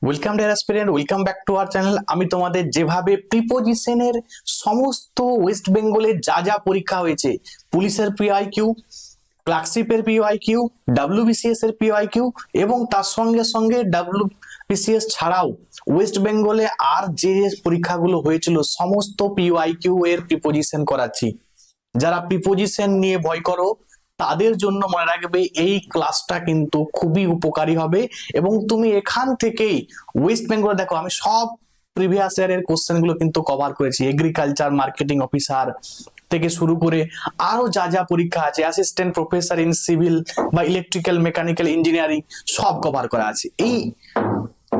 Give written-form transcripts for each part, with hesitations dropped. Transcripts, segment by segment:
Welcome deer aspirant, welcome back to our channel. আমি তোমাদের যেভাবে প্রিপোজিশনের সমস্ত ওয়েস্ট বেঙ্গলের যা যা পরীক্ষা হয়েছে, পুলিশের পিআইকিউ, ক্লার্কশিপের পিআইকিউ, ডাব্লিউবিসিএস এর পিআইকিউ এবং তার সঙ্গে সঙ্গে ডাব্লিউবিসিএস ছাড়াও ওয়েস্ট বেঙ্গলে আর যে পরীক্ষাগুলো হয়েছিল সমস্ত পিআইকিউ এর প্রিপোজিশন করাচ্ছি। যারা প্রিপোজিশন নিয়ে ভয় করো তাদের জন্য মনে রাখবে এই ক্লাসটা কিন্তু খুবই উপকারী হবে এবং তুমি এখান থেকেই ওয়েস্ট বেঙ্গল দেখো আমি সব প্রিভিয়াস ইয়ারের কোশ্চেন গুলো কিন্তু কভার করেছি। এগ্রিকালচার মার্কেটিং অফিসার থেকে শুরু করে আরো যা যা পরীক্ষা আছে, অ্যাসিস্ট্যান্ট প্রফেসর ইন সিভিল বা ইলেকট্রিক্যাল মেকানিক্যাল ইঞ্জিনিয়ারিং সব কভার করা আছে।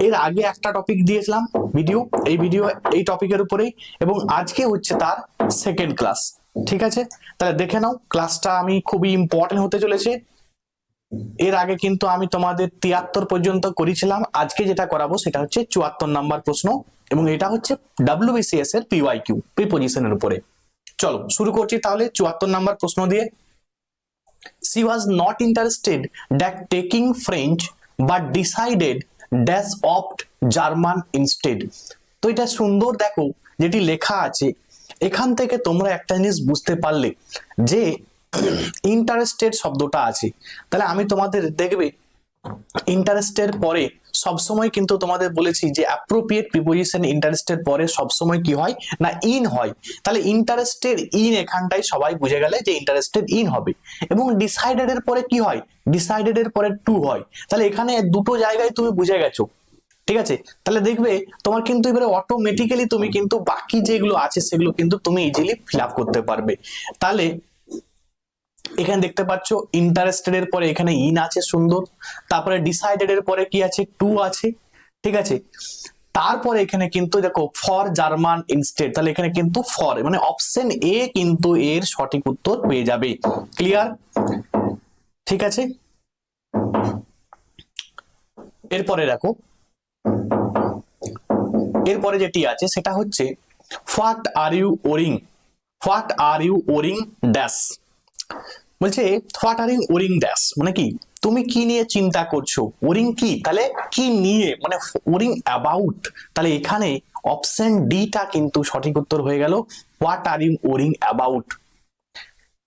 এর আগে একটা টপিক দিয়েছিলাম ভিডিও এই টপিকের উপরেই এবং আজকে হচ্ছে তার সেকেন্ড ক্লাস। ঠিক আছে, তাহলে দেখে নাও ক্লাসটা আমি খুবই ইম্পর্টেন্ট হতে চলেছে। এর আগে কিন্তু আমি তোমাদের 73 পর্যন্ত করেছিলাম, আজকে যেটা করাবো সেটা হচ্ছে 74 নাম্বার প্রশ্ন এবং এটা হচ্ছে ডাব্লিউবিসিএস এর পিওয়াইকিউ প্রিপোজিশনের উপরে। চলো শুরু করছি তাহলে 74 নাম্বার প্রশ্ন দিয়ে। She was not interested that taking French but decided dash opt German instead। তো এটা সুন্দর দেখো যেটি লেখা আছে, এখান থেকে তোমরা একটা জিনিস বুঝতে পারলে যে ইন্টারেস্টেড শব্দটা আছে। তাহলে আমি তোমাদের দেখবে ইন্টারেস্টের পরে সবসময় কিন্তু তোমাদের বলেছি যে অ্যাপ্রোপ্রিয়েট প্রিপোজিশন ইন্টারেস্টের পরে সবসময় কি হয় না ইন হয়। তাহলে ইন্টারেস্টেড ইন এখানটাই সবাই বুঝে গেলে যে ইন্টারেস্টেড ইন হবে এবং ডিসাইডেড এর পরে কি হয়, ডিসাইডেড এর পরে টু হয়। তাহলে এখানে দুটো জায়গায় তুমি বুঝে গেছো। ঠিক আছে, তাহলে দেখবে তোমার কিন্তু এবারে অটোমেটিক্যালি তুমি কিন্তু বাকি যেগুলো আছে সেগুলো কিন্তু তুমি ইজিলি ফিল আপ করতে পারবে। তাহলে এখানে দেখতে পাচ্ছ ইন্টারেস্টেড এর পরে এখানে ইন আছে সুন্দর, তারপরে ডিসাইডেড এর পরে কি আছে টু আছে। ঠিক আছে, তারপরে এখানে কিন্তু দেখো ফর জার্মান ইনস্টেড, তাহলে এখানে কিন্তু ফর মানে অপশন এ কিন্তু এর সঠিক উত্তর পেয়ে যাবে। ক্লিয়ার? ঠিক আছে, এরপরে দেখো এরপরে যেটি আছে সেটা হচ্ছে what are you wearing, what are you wearing dash. বলছে what are you wearing dash মানে কি, তুমি কি নিয়ে চিন্তা করছো। ওরিং কি, তাহলে কি নিয়ে মানে ওরিং অ্যাবাউট। তাহলে এখানে অপশন ডিটা কিন্তু সঠিক উত্তর হয়ে গেল, what are you worrying about.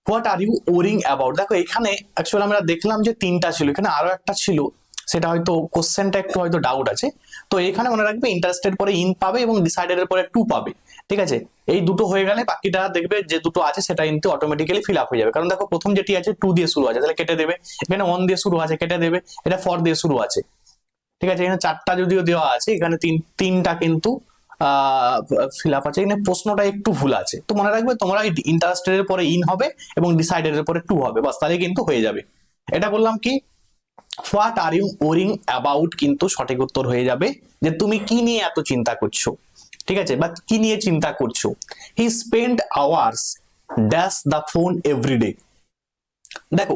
What are you worrying about. দেখো এখানে অ্যাকচুয়ালি আমরা দেখলাম যে তিনটা ছিল, এখানে আরো একটা ছিল, সেটা হয়তো কোশ্চেনটা একটু হয়তো ডাউট আছে। তো এখানে মনে রাখবে ইন্টারেস্টেড পরে ইন পাবে এবং ডিসাইডেড এর পরে টু পাবে। ঠিক আছে, এই দুটো হয়ে গেলে বাকিটা দেখবে যে দুটো আছে সেটা কিন্তু অটোমেটিক্যালি ফিল আপ হয়ে যাবে। কারণ দেখো প্রথম যেটি আছে টু দিয়ে শুরু আছে তাহলে কেটে দেবে, এখানে ওয়ান দিয়ে শুরু আছে কেটে দেবে, এটা ফর দিয়ে শুরু আছে। ঠিক আছে, এখানে চারটা যদিও দেওয়া আছে, এখানে তিনটা কিন্তু ফিল আপ আছে। এখানে প্রশ্নটা একটু ভুল আছে, তো মনে রাখবে তোমরা ইন্টারেস্টেড এর পরে ইন হবে এবং ডিসাইডেড এর পরে টু হবে, বাস তাহলে কিন্তু হয়ে যাবে। এটা বললাম কি what are you worrying about কিন্তু সঠিক উত্তর হয়ে যাবে, যে তুমি কি নিয়ে এত চিন্তা করছো। ঠিক আছে, বা কি নিয়ে চিন্তা করছো। He spend hours dash the phone every day. দেখো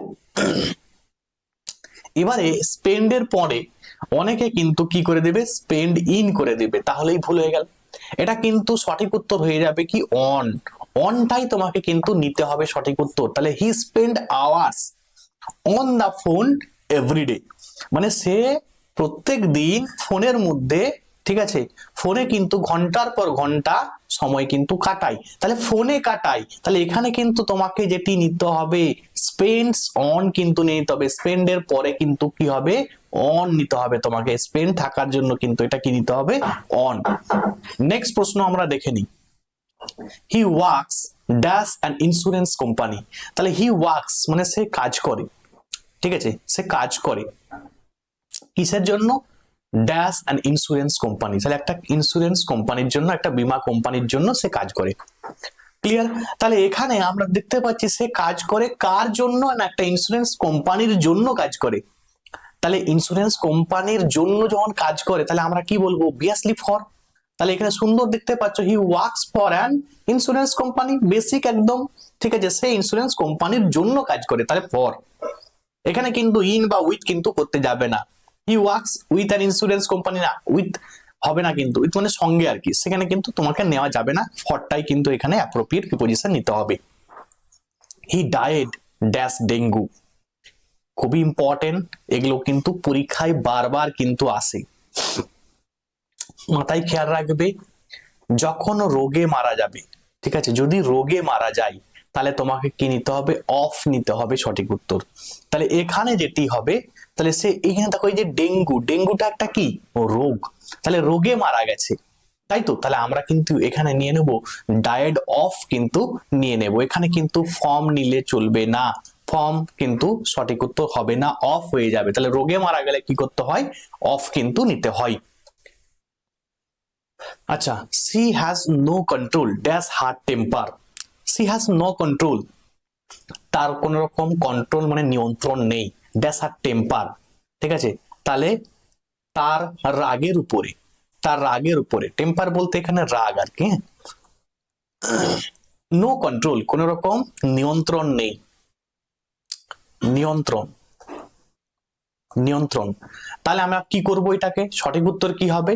এবারে স্পেন্ডের পরে অনেকে কিন্তু কি করে দেবে, স্পেন্ড ইন করে দেবে, তাহলেই ভুল হয়ে গেল। এটা কিন্তু সঠিক উত্তর হয়ে যাবে কি অন, অনটাই তোমাকে কিন্তু নিতে হবে সঠিক উত্তর। তাহলে he spend hours on the phone every day মানে সে প্রত্যেক দিন ফোনের মধ্যে, ঠিক আছে, ফোনে কিন্তু ঘন্টার পর ঘন্টা সময় কিন্তু কাটাই, তাহলে ফোনে কাটাই। তাহলে এখানে কিন্তু তোমাকে যেটি নিতে হবে স্পেন্ডস অন কিন্তু নিতে হবে, স্পেন্ড এর পরে কিন্তু কি হবে অন নিতে হবে তোমাকে, স্পেন্ড থাকার জন্য কিন্তু এটা কি নিতে হবে অন। নেক্সট প্রশ্ন আমরা দেখে নিই। He works dash an insurance company. তাহলে হি ওয়ার্কস মানে সে কাজ করে। ঠিক আছে, সে কাজ করে কিসের জন্য, ড্যাশ অ্যান ইন্স্যুরেন্স কোম্পানি, তাহলে একটা ইন্স্যুরেন্স কোম্পানির জন্য, একটা বীমা কোম্পানির জন্য সে কাজ করে। ক্লিয়ার? তাহলে এখানে আমরা দেখতে পাচ্ছি সে কাজ করে কার জন্য না, একটা ইন্স্যুরেন্স কোম্পানির জন্য কাজ করে। তাহলে ইন্স্যুরেন্স কোম্পানির জন্য যখন কাজ করে তাহলে আমরা কি বলবো, অবভিয়াসলি ফর। তাহলে এখানে সুন্দর দেখতে পাচ্ছ he works for an insurance company, basic একদম। ঠিক আছে, সে ইন্স্যুরেন্স কোম্পানির জন্য কাজ করে, তাহলে ফর। এখানে কিন্তু ইন বা উইথ কিন্তু করতে যাবে না। He works with an insurance company, না উইথ হবে না, কিন্তু উইথ মানে সঙ্গে আর কি, সেখানে কিন্তু তোমাকে নেওয়া যাবে না, ফরটাই কিন্তু এখানে অ্যাপ্রোপ্রিয়েট প্রিপোজিশন নিতে হবে। হি ডায়েড ড্যাশ ডেঙ্গু, খুবই ইম্পর্টেন্ট, এগুলো কিন্তু পরীক্ষায় বারবার কিন্তু আসে। মাথায় খেয়াল রাখবে, যখন রোগে মারা যাবে, ঠিক আছে, যদি রোগে মারা যায় তাহলে তোমাকে কি নিতে হবে, অফ নিতে হবে, সঠিক উত্তর। তাহলে এখানে যেটি হবে, তাহলে সে এখানে দেখো এই যে ডেঙ্গু, ডেঙ্গুটা একটা কি, ও রোগ, তাহলে রোগে মারা গেছে, তাই তো। তাহলে আমরা কিন্তু এখানে নিয়ে নেব ডায়েড অফ, কিন্তু নিয়ে নেব, এখানে কিন্তু ফর্ম নিলে চলবে না, ফর্ম কিন্তু সঠিক উত্তর হবে না, অফ হয়ে যাবে। তাহলে রোগে মারা গেলে কি করতে হয়, অফ কিন্তু নিতে হয়। আচ্ছা, she has no control dash her temper, she has no control, তার কোন রকম কন্ট্রোল মানে নিয়ন্ত্রণ নেই, ড্যাশ হার টেম্পার, ঠিক আছে, তাহলে তার রাগের উপরে, তার রাগের উপরে, টেম্পার বলতে এখানে রাগ আর কি, নো কন্ট্রোল কোন রকম নিয়ন্ত্রণ নেই, নিয়ন্ত্রণ, নিয়ন্ত্রণ, তাহলে আমরা কি করব, এটাকে সঠিক উত্তর কি হবে,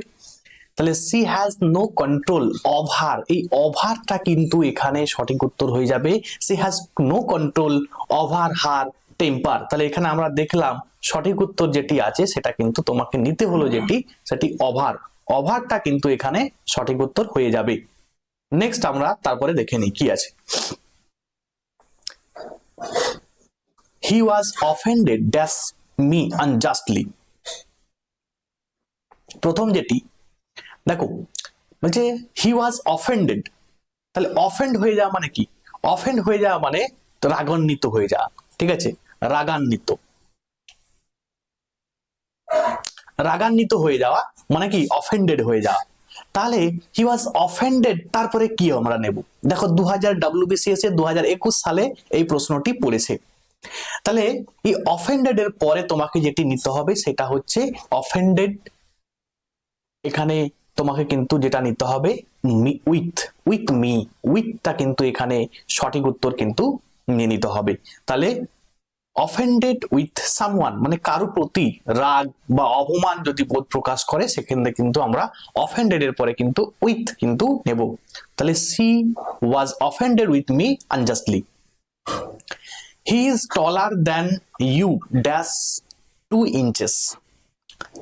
তাহলে she has no control over, এই ওভারটা কিন্তু এখানে সঠিক উত্তর হয়ে যাবে, she has no control over her temper. তাহলে এখানে আমরা দেখলাম সঠিক উত্তর যেটি আছে সেটা কিন্তু তোমাকে নিতে হলো যেটি, সেটি ওভার, ওভারটা কিন্তু এখানে সঠিক উত্তর হয়ে যাবে। নেক্সট আমরা তারপরে দেখে নিই কি আছে। হি ওয়াজ অফেন্ডেড ড্যাশ মি আনজাস্টলি, প্রথম যেটি দেখো বলছে হি ওয়াজ অফেন্ডেড, তাহলে অফেন্ড হয়ে যাওয়া মানে কি, অফেন্ড হয়ে যাওয়া মানে রাগান্বিত হয়ে যাওয়া, ঠিক আছে, রাগান্বিত, রাগান্বিত হয়ে যাওয়া মানে কি, অফেন্ডেড হয়ে যাওয়া। তাহলে হি ওয়াজ অফেন্ডেড, তারপরে কি আমরা নেব, দেখো 2000 WBCS 2021 সালে এই প্রশ্নটি পড়েছে। তাহলে এই অফেন্ডেড এর পরে তোমাকে যেটি নিতে হবে সেটা হচ্ছে অফেন্ডেড, এখানে তোমাকে কিন্তু যেটা নিতে হবে উইথ, উইথ মি, উইথটা কিন্তু এখানে সঠিক উত্তর কিন্তু নিয়ে নিতে হবে। তাহলে অফেন্ডেড উইথ সামওয়ান মানে কারো প্রতি রাগ বা অপমান যদি বোধ প্রকাশ করে সেখানে কিন্তু আমরা অফেন্ডেড এর পরে কিন্তু উইথ কিন্তু নেব। তাহলে she was offended with me unjustly, he is taller than you dash 2 inches,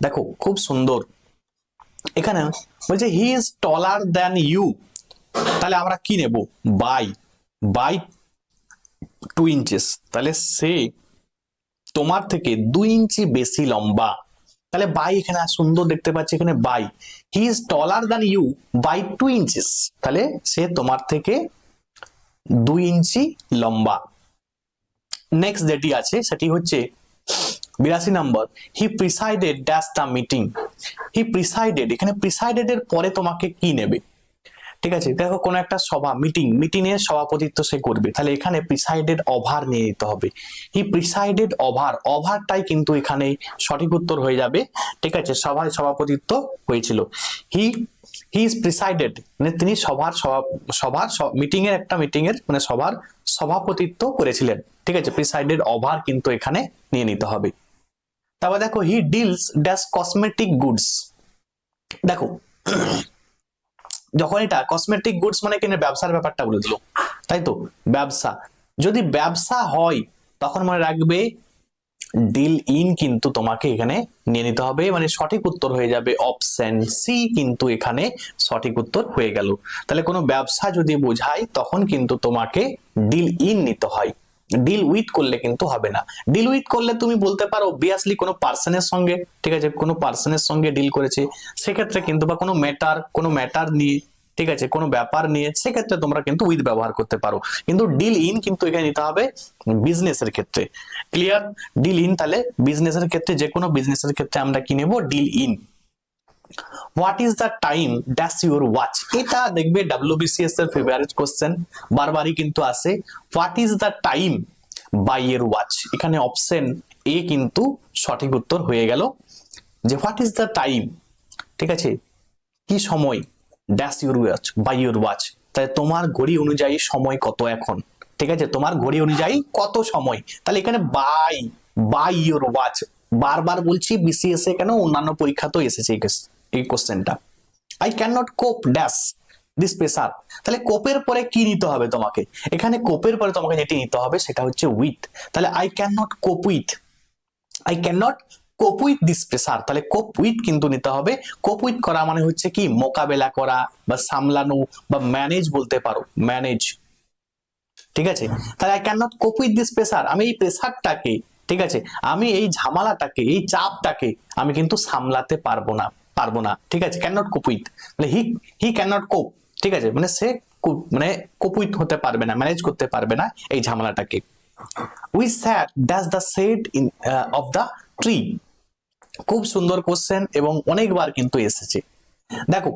দেখো খুব সুন্দর, এখানে বলছে he is taller than you, তাহলে আমরা কি নেব, বাই, বাই 2 ইঞ্চেস, তাহলে সে তোমার থেকে 2 ইঞ্চি বেশি লম্বা, তাহলে বাই এখানে সুন্দর দেখতে পাচ্ছি, এখানে by, he is taller than you by 2 inches, তাহলে সে তোমার থেকে 2 ইঞ্চি লম্বা। নেক্সট যেটি আছে সেটি হচ্ছে 82 নম্বর, he presided dash the meeting, he presided, এখানে প্রিসাইডেড এর পরে তোমাকে কি নেবে, ঠিক আছে, দেখো কোন একটা সভা, মিটিং, মিটিং এর সভাপতিত্ব সে করবে, তাহলে এখানে প্রিসাইডেড ওভার নিয়ে নিতে হবে, হি প্রিসাইডেড ওভার, ওভারটাই কিন্তু এখানে সঠিক উত্তর হয়ে যাবে, ঠিক আছে, সভায় সভাপতিত্ব হয়েছিল, হি হি ইজ প্রিসাইডেড মানে তিনি সভার মিটিং এর একটা মিটিং এর মানে সভার সভাপতিত্ব করেছিলেন, ঠিক আছে, প্রিসাইডেড ওভার কিন্তু এখানে নিয়ে নিতে হবে। তারপর দেখো he deals dash cosmetic goods, দেখো যখন এটা কসমেটিক গুডস মানে কিনে ব্যবসার ব্যাপারটা বলে দিল, তাই তো, ব্যবসা, যদি ব্যবসা হয় তখন মনে রাখবে ডিল ইন কিন্তু তোমাকে এখানে নিয়ে নিতে হবে, মানে সঠিক উত্তর হয়ে যাবে অপশন সি, কিন্তু এখানে সঠিক উত্তর হয়ে গেল। তাহলে কোনো ব্যবসা যদি বোঝায় তখন কিন্তু তোমাকে ডিল ইন নিতে হয়, ডিল উইথ করলে কিন্তু হবে না, ডিল উইথ করলে তুমি বলতে পারো অবভিয়াসলি কোনো পার্সনের সঙ্গে, ঠিক আছে, কোনো পার্সনের সঙ্গে ডিল করেছে সেক্ষেত্রে কিন্তু, বা কোনো ম্যাটার নিয়ে, ঠিক আছে, কোনো ব্যাপার নিয়ে, সেক্ষেত্রে তোমরা কিন্তু উইথ ব্যবহার করতে পারো, কিন্তু ডিল ইন কিন্তু এখানে নিতে হবে বিজনেসের ক্ষেত্রে, ক্লিয়ার, ডিল ইন, তাহলে বিজনেসের ক্ষেত্রে যে কোনো বিজনেসের ক্ষেত্রে আমরা কি নেব, deal in. What is the time dash your watch, এটা দেখবে WBCS এর ফেভারিট কোশ্চেন, বারবারই কিন্তু আসে, what is the time by your watch, এখানে অপশন এ কিন্তু সঠিক উত্তর হয়ে গেল, যে হোয়াট ইজ দ্য টাইম, ঠিক আছে, কি সময়, dash your watch by your watch, তাই তোমার ঘড়ি অনুযায়ী সময় কত এখন, ঠিক আছে, তোমার ঘড়ি অনুযায়ী কত সময়, তাহলে এখানে বাই, বাই ইউর ওয়াচ, বারবার বলছি BCS এ কেন অন্যান্য পরীক্ষা তো এসেছে এই কোশ্চেনটা, আই ক্যান নট কোপ ড্যাশ দিস প্রেসার, তাহলে কোপের পরে কি নিতে হবে তোমাকে, এখানে কোপের পরে তোমাকে যেটি নিতে হবে সেটা হচ্ছে উইথ, তাহলে আই ক্যান নট কোপ উইথ, আই ক্যান নট কোপ উইথ দিস প্রেসার, তাহলে কোপ উইথ কিন্তু নিতে হবে। কোপ উইথ করা মানে হচ্ছে কি মোকাবেলা করা বা সামলানো বা ম্যানেজ বলতে পারো, ম্যানেজ। ঠিক আছে, তাহলে আই ক্যান নট কোপ উইথ দিস প্রেসার, আমি এই প্রেসারটাকে, ঠিক আছে, আমি এই ঝামেলাটাকে, এই চাপটাকে আমি কিন্তু সামলাতে পারবো না, ঠিক আছে, ক্যান নট কোপ উইথ, মানে হি ক্যান নট কোপ, ঠিক আছে, মানে সে মানে কোপ উইথ হতে পারবে না, ম্যানেজ করতে পারবে না এই ঝামেলাটাকে। We sat that's the shade in of the tree. খুব সুন্দর কোশ্চেন এবং অনেকবার কিন্তু এসেছে। দেখো,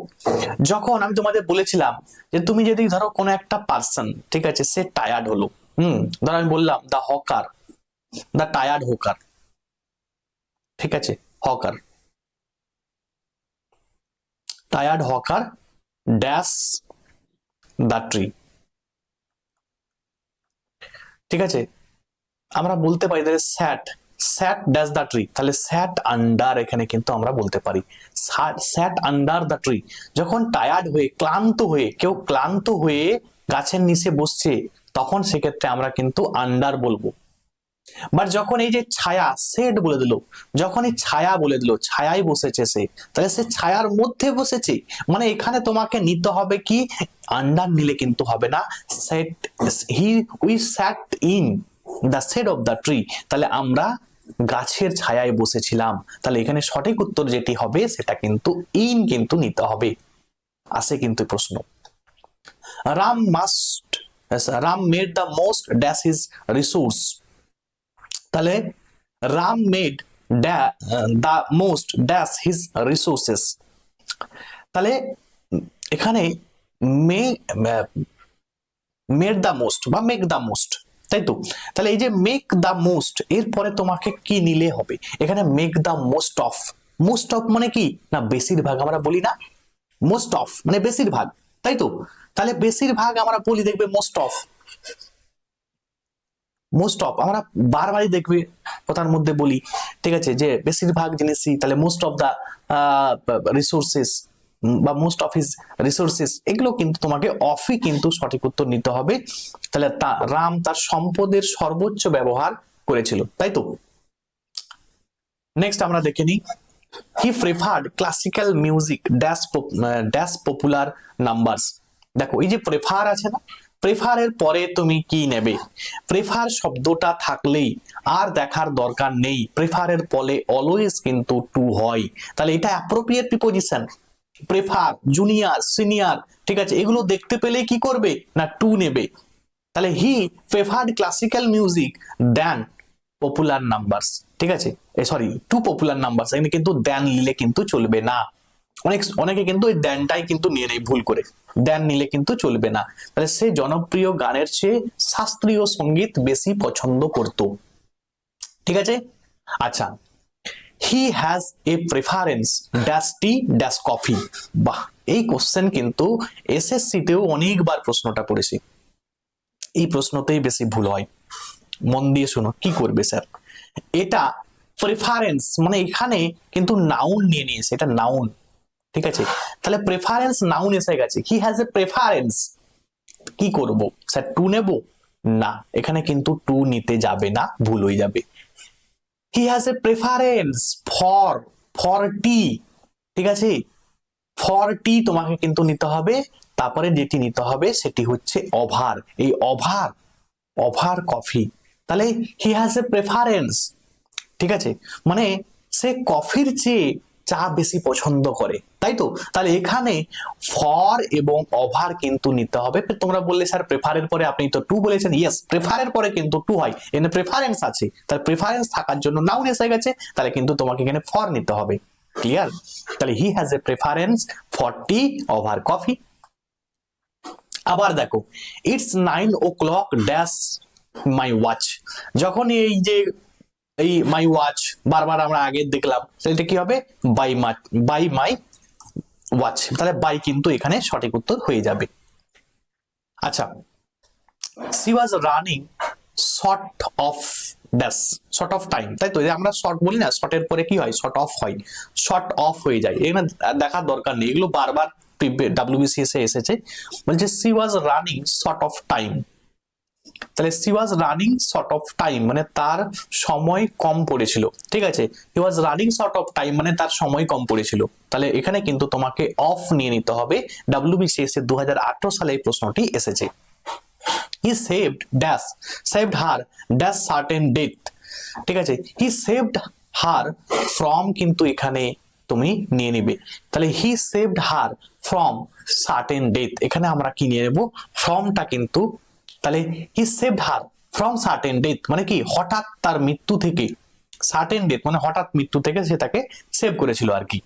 যখন আমি তোমাদের বলেছিলাম যে তুমি যদি ধরো কোনো একটা পার্সন, ঠিক আছে, সে টায়ার্ড হলো, ধরো আমি বললাম দ্য টায়ার্ড হকার, ঠিক আছে, hawker, tired hawker dash the tree, ঠিক আছে, আমরা বলতে পারি তাহলে স্যাট ড্যাশ দ্য ট্রি, তাহলে স্যাট আন্ডার এখানে কিন্তু আমরা বলতে পারি স্যাট আন্ডার দ্য ট্রি। যখন টায়ার্ড হয়ে, কেউ ক্লান্ত হয়ে গাছের নিচে বসছে, তখন সেক্ষেত্রে আমরা কিন্তু আন্ডার বলবো। বাট যখন এই যে ছায়া, শেড বলে দিল, যখন এই ছায়া বলে দিল, ছায়ায় বসেছে সে, তাহলে সে ছায়ার মধ্যে বসেছে, মানে এখানে তোমাকে নিতে হবে কি আন্ডার, নিলে কিন্তু হবে না। We sat in the shade of the tree, তাহলে আমরা গাছের ছায়ায় বসেছিলাম, তাহলে এখানে সঠিক উত্তর যেটি হবে সেটা কিন্তু ইন কিন্তু নিতে হবে। আসে কিন্তু প্রশ্ন। Ram made the most dash his resource, তাহলে Ram made the most dash his resources, তাহলে এখানে মেড দ্য মোস্ট বা মেক দ্য মোস্ট, তাই তো, তাহলে এই যে মেক দ্য মোস্ট এরপরে তোমাকে কি নিলে হবে, এখানে মেক দ্য মোস্ট অফ মানে কি না বেশিরভাগ, আমরা বলি না মোস্ট অফ মানে বেশিরভাগ, তাই তো, তাহলে বেশিরভাগ আমরা বলি, দেখবে মোস্ট অফ আমরা বারবারই দেখবে কথার মধ্যে বলি, ঠিক আছে, যে বেশিরভাগ জিনিসই, তাহলে মোস্ট অফ দা রিসোর্সেস বা মোস্ট অফ হিজ রিসোর্সেস, এগুলো কিন্তু তোমাকে অফই কিন্তু সঠিক উত্তর নিতে হবে। তাহলে রাম তার সম্পদের সর্বোচ্চ ব্যবহার করেছিল, তাই তো। নেক্সট আমরা দেখে নিই, he preferred classical music dash popular numbers. দেখো এই যে প্রেফার আছে না, প্রেফারের পরে তুমি কি নেবে, প্রেফার শব্দটা থাকলেই আর দেখার দরকার নেই, প্রেফারের পরে অলওয়েজ কিন্তু টু হয়, তাহলে এটা appropriate preposition. Prefer, junior, senior, ঠিক আছে, এগুলো দেখতে পেলে কি করবে না টু নেবে, তাহলে he preferred classical music than popular numbers, ঠিক আছে, সরি টু পপুলার নাম্বারস, এখানে কিন্তু দ্যান নিলে কিন্তু চলবে না, অনেকে কিন্তু ওই দ্যানটাই কিন্তু নিয়ে নেয় ভুল করে, দ্যান নিলে কিন্তু চলবে না, তাহলে সে জনপ্রিয় গানের চেয়ে শাস্ত্রীয় সঙ্গীত বেশি পছন্দ করত, ঠিক আছে। আচ্ছা, হি has a preference dash T dash coffee. বাহ, এই কোশ্চেন কিন্তু এসএসসি তেও অনেকবার প্রশ্নটা পড়েছি, এই প্রশ্নতেই বেশি ভুল হয়, মন দিয়ে শোনো কি করবে স্যার। এটা প্রেফারেন্স মানে এখানে কিন্তু নাউন নিয়ে নিয়েছে, এটা নাউন, ঠিক আছে, তাহলে প্রেফারেন্স নাউন এসে গেছে, হি হ্যাজ এ প্রেফারেন্স, কি করব স্যার টু নেব না, এখানে কিন্তু টু নিতে যাবে না, ভুল হয়ে যাবে। He has a preference for tea, ঠিক আছে, ফর টি তোমাকে কিন্তু নিতে হবে, তারপরে যেটি নিতে হবে সেটি হচ্ছে ওভার, এই ওভার কফি, তাহলে হি হ্যাজ এ প্রেফারেন্স, ঠিক আছে, মানে সে কফির চেয়ে চা বেশি পছন্দ করে, তাই তো, তাহলে এখানে ফর এবং ওভার কিন্তু নিতে হবে। তোমরা বললে স্যার প্রেফারের পরে আপনি তো টু বলেছেন, ইয়েস প্রেফারের পরে কিন্তু টু হয়, এখানে প্রেফারেন্স আছে, তাহলে প্রেফারেন্স থাকার জন্য নাউন এসে গেছে, তাহলে কিন্তু তোমাকে এখানে ফর নিতে হবে, ক্লিয়ার। তাহলে হি has a preference for T over coffee. আবার দেখো, it's 9 o'clock dash my watch, যখন এই যে এই মাই ওয়াচ বারবার আমরা আগে দেখলাম, সেটা কি হবে বাই মাই ওয়াচ, তাহলে বাই কিন্তু এখানে সঠিক উত্তর হয়ে যাবে। আচ্ছা, C was running short of dash, short of time, তাই তো, আমরা শর্ট বলি না, শর্টের পরে কি হয় শর্ট অফ হয়, শর্ট অফ হয়ে যায়, এখানে দেখার দরকার নেই, এগুলো বারবার WBCS এসেছে, বলছে C was running short of time, তাহলে she was running short of time মানে তার সময় কম পড়েছিল, ঠিক আছে। he was running short of time মানে তার সময় কম পড়েছিল। তাহলে এখানে কিন্তু তোমাকে অফ নিয়ে নিতে হবে। WBCS এর 2018 সালে এই প্রশ্নটি এসেছে। he saved dash saved her dash certain death, ঠিক আছে। he saved her from কিন্তু এখানে তুমি নিয়ে নিবে। তাহলে he saved her from certain death, এখানে আমরা কি নিয়ে নেব, ফ্রমটা কিন্তু। তাহলে he saved her from certain death মানে কি, হঠাৎ তার মৃত্যু থেকে, certain death মানে হঠাৎ মৃত্যু থেকে সে তাকে সেভ করেছিল আর কি।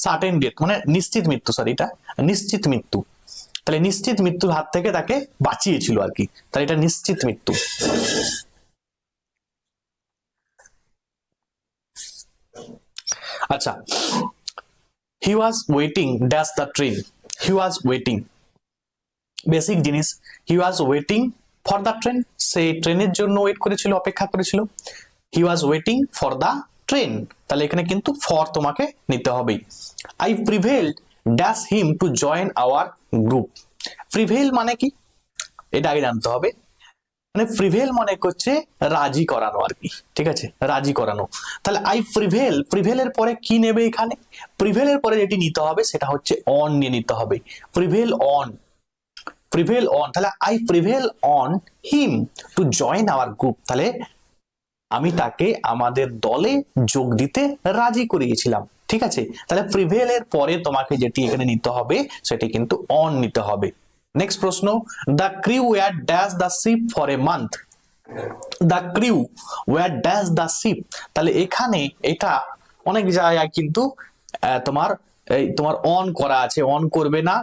certain death মানে নিশ্চিত মৃত্যু, সরি এটা নিশ্চিত মৃত্যু। তাহলে নিশ্চিত মৃত্যুর হাত থেকে তাকে বাঁচিয়েছিল আর কি, তাহলে এটা নিশ্চিত মৃত্যু। আচ্ছা, he was waiting dash the train, he was waiting, basic জিনিস, he was waiting for the train, সে ট্রেনের জন্য ওয়েট করেছিল, অপেক্ষা করেছিল। he was waiting for the train, তাহলে এখানে কিন্তু for তোমাকে নিতে হবে। I prevailed dash him to join our group, prevail মানে কি এটা আগে জানতে হবে। মানে প্রিভেল মানে হচ্ছে রাজি করানো আর কি, ঠিক আছে, রাজি করানো। তাহলে আই প্রিভেল, প্রিভেলের পরে কি নেবে এখানে, প্রিভেলের পরে যেটি নিতে হবে সেটা হচ্ছে অন নিয়ে নিতে হবে। প্রিভেল অন, প্রিভেল অন, তাহলে I prevail on him to join our group, তাহলে আমি তাকে আমাদের দলে যোগ দিতে রাজি করিয়েছিলাম, ঠিক আছে। তাহলে প্রিভেলের পরে তোমাকে যেটি এখানে নিতে হবে সেটি কিন্তু অন নিতে হবে। নেক্সট প্রশ্ন, the crew were dash the ship for a month, the crew were dash the ship, তাহলে এখানে এটা অনেক জায়গায় কিন্তু তোমার তোমার অন করা আছে, অন করবে না,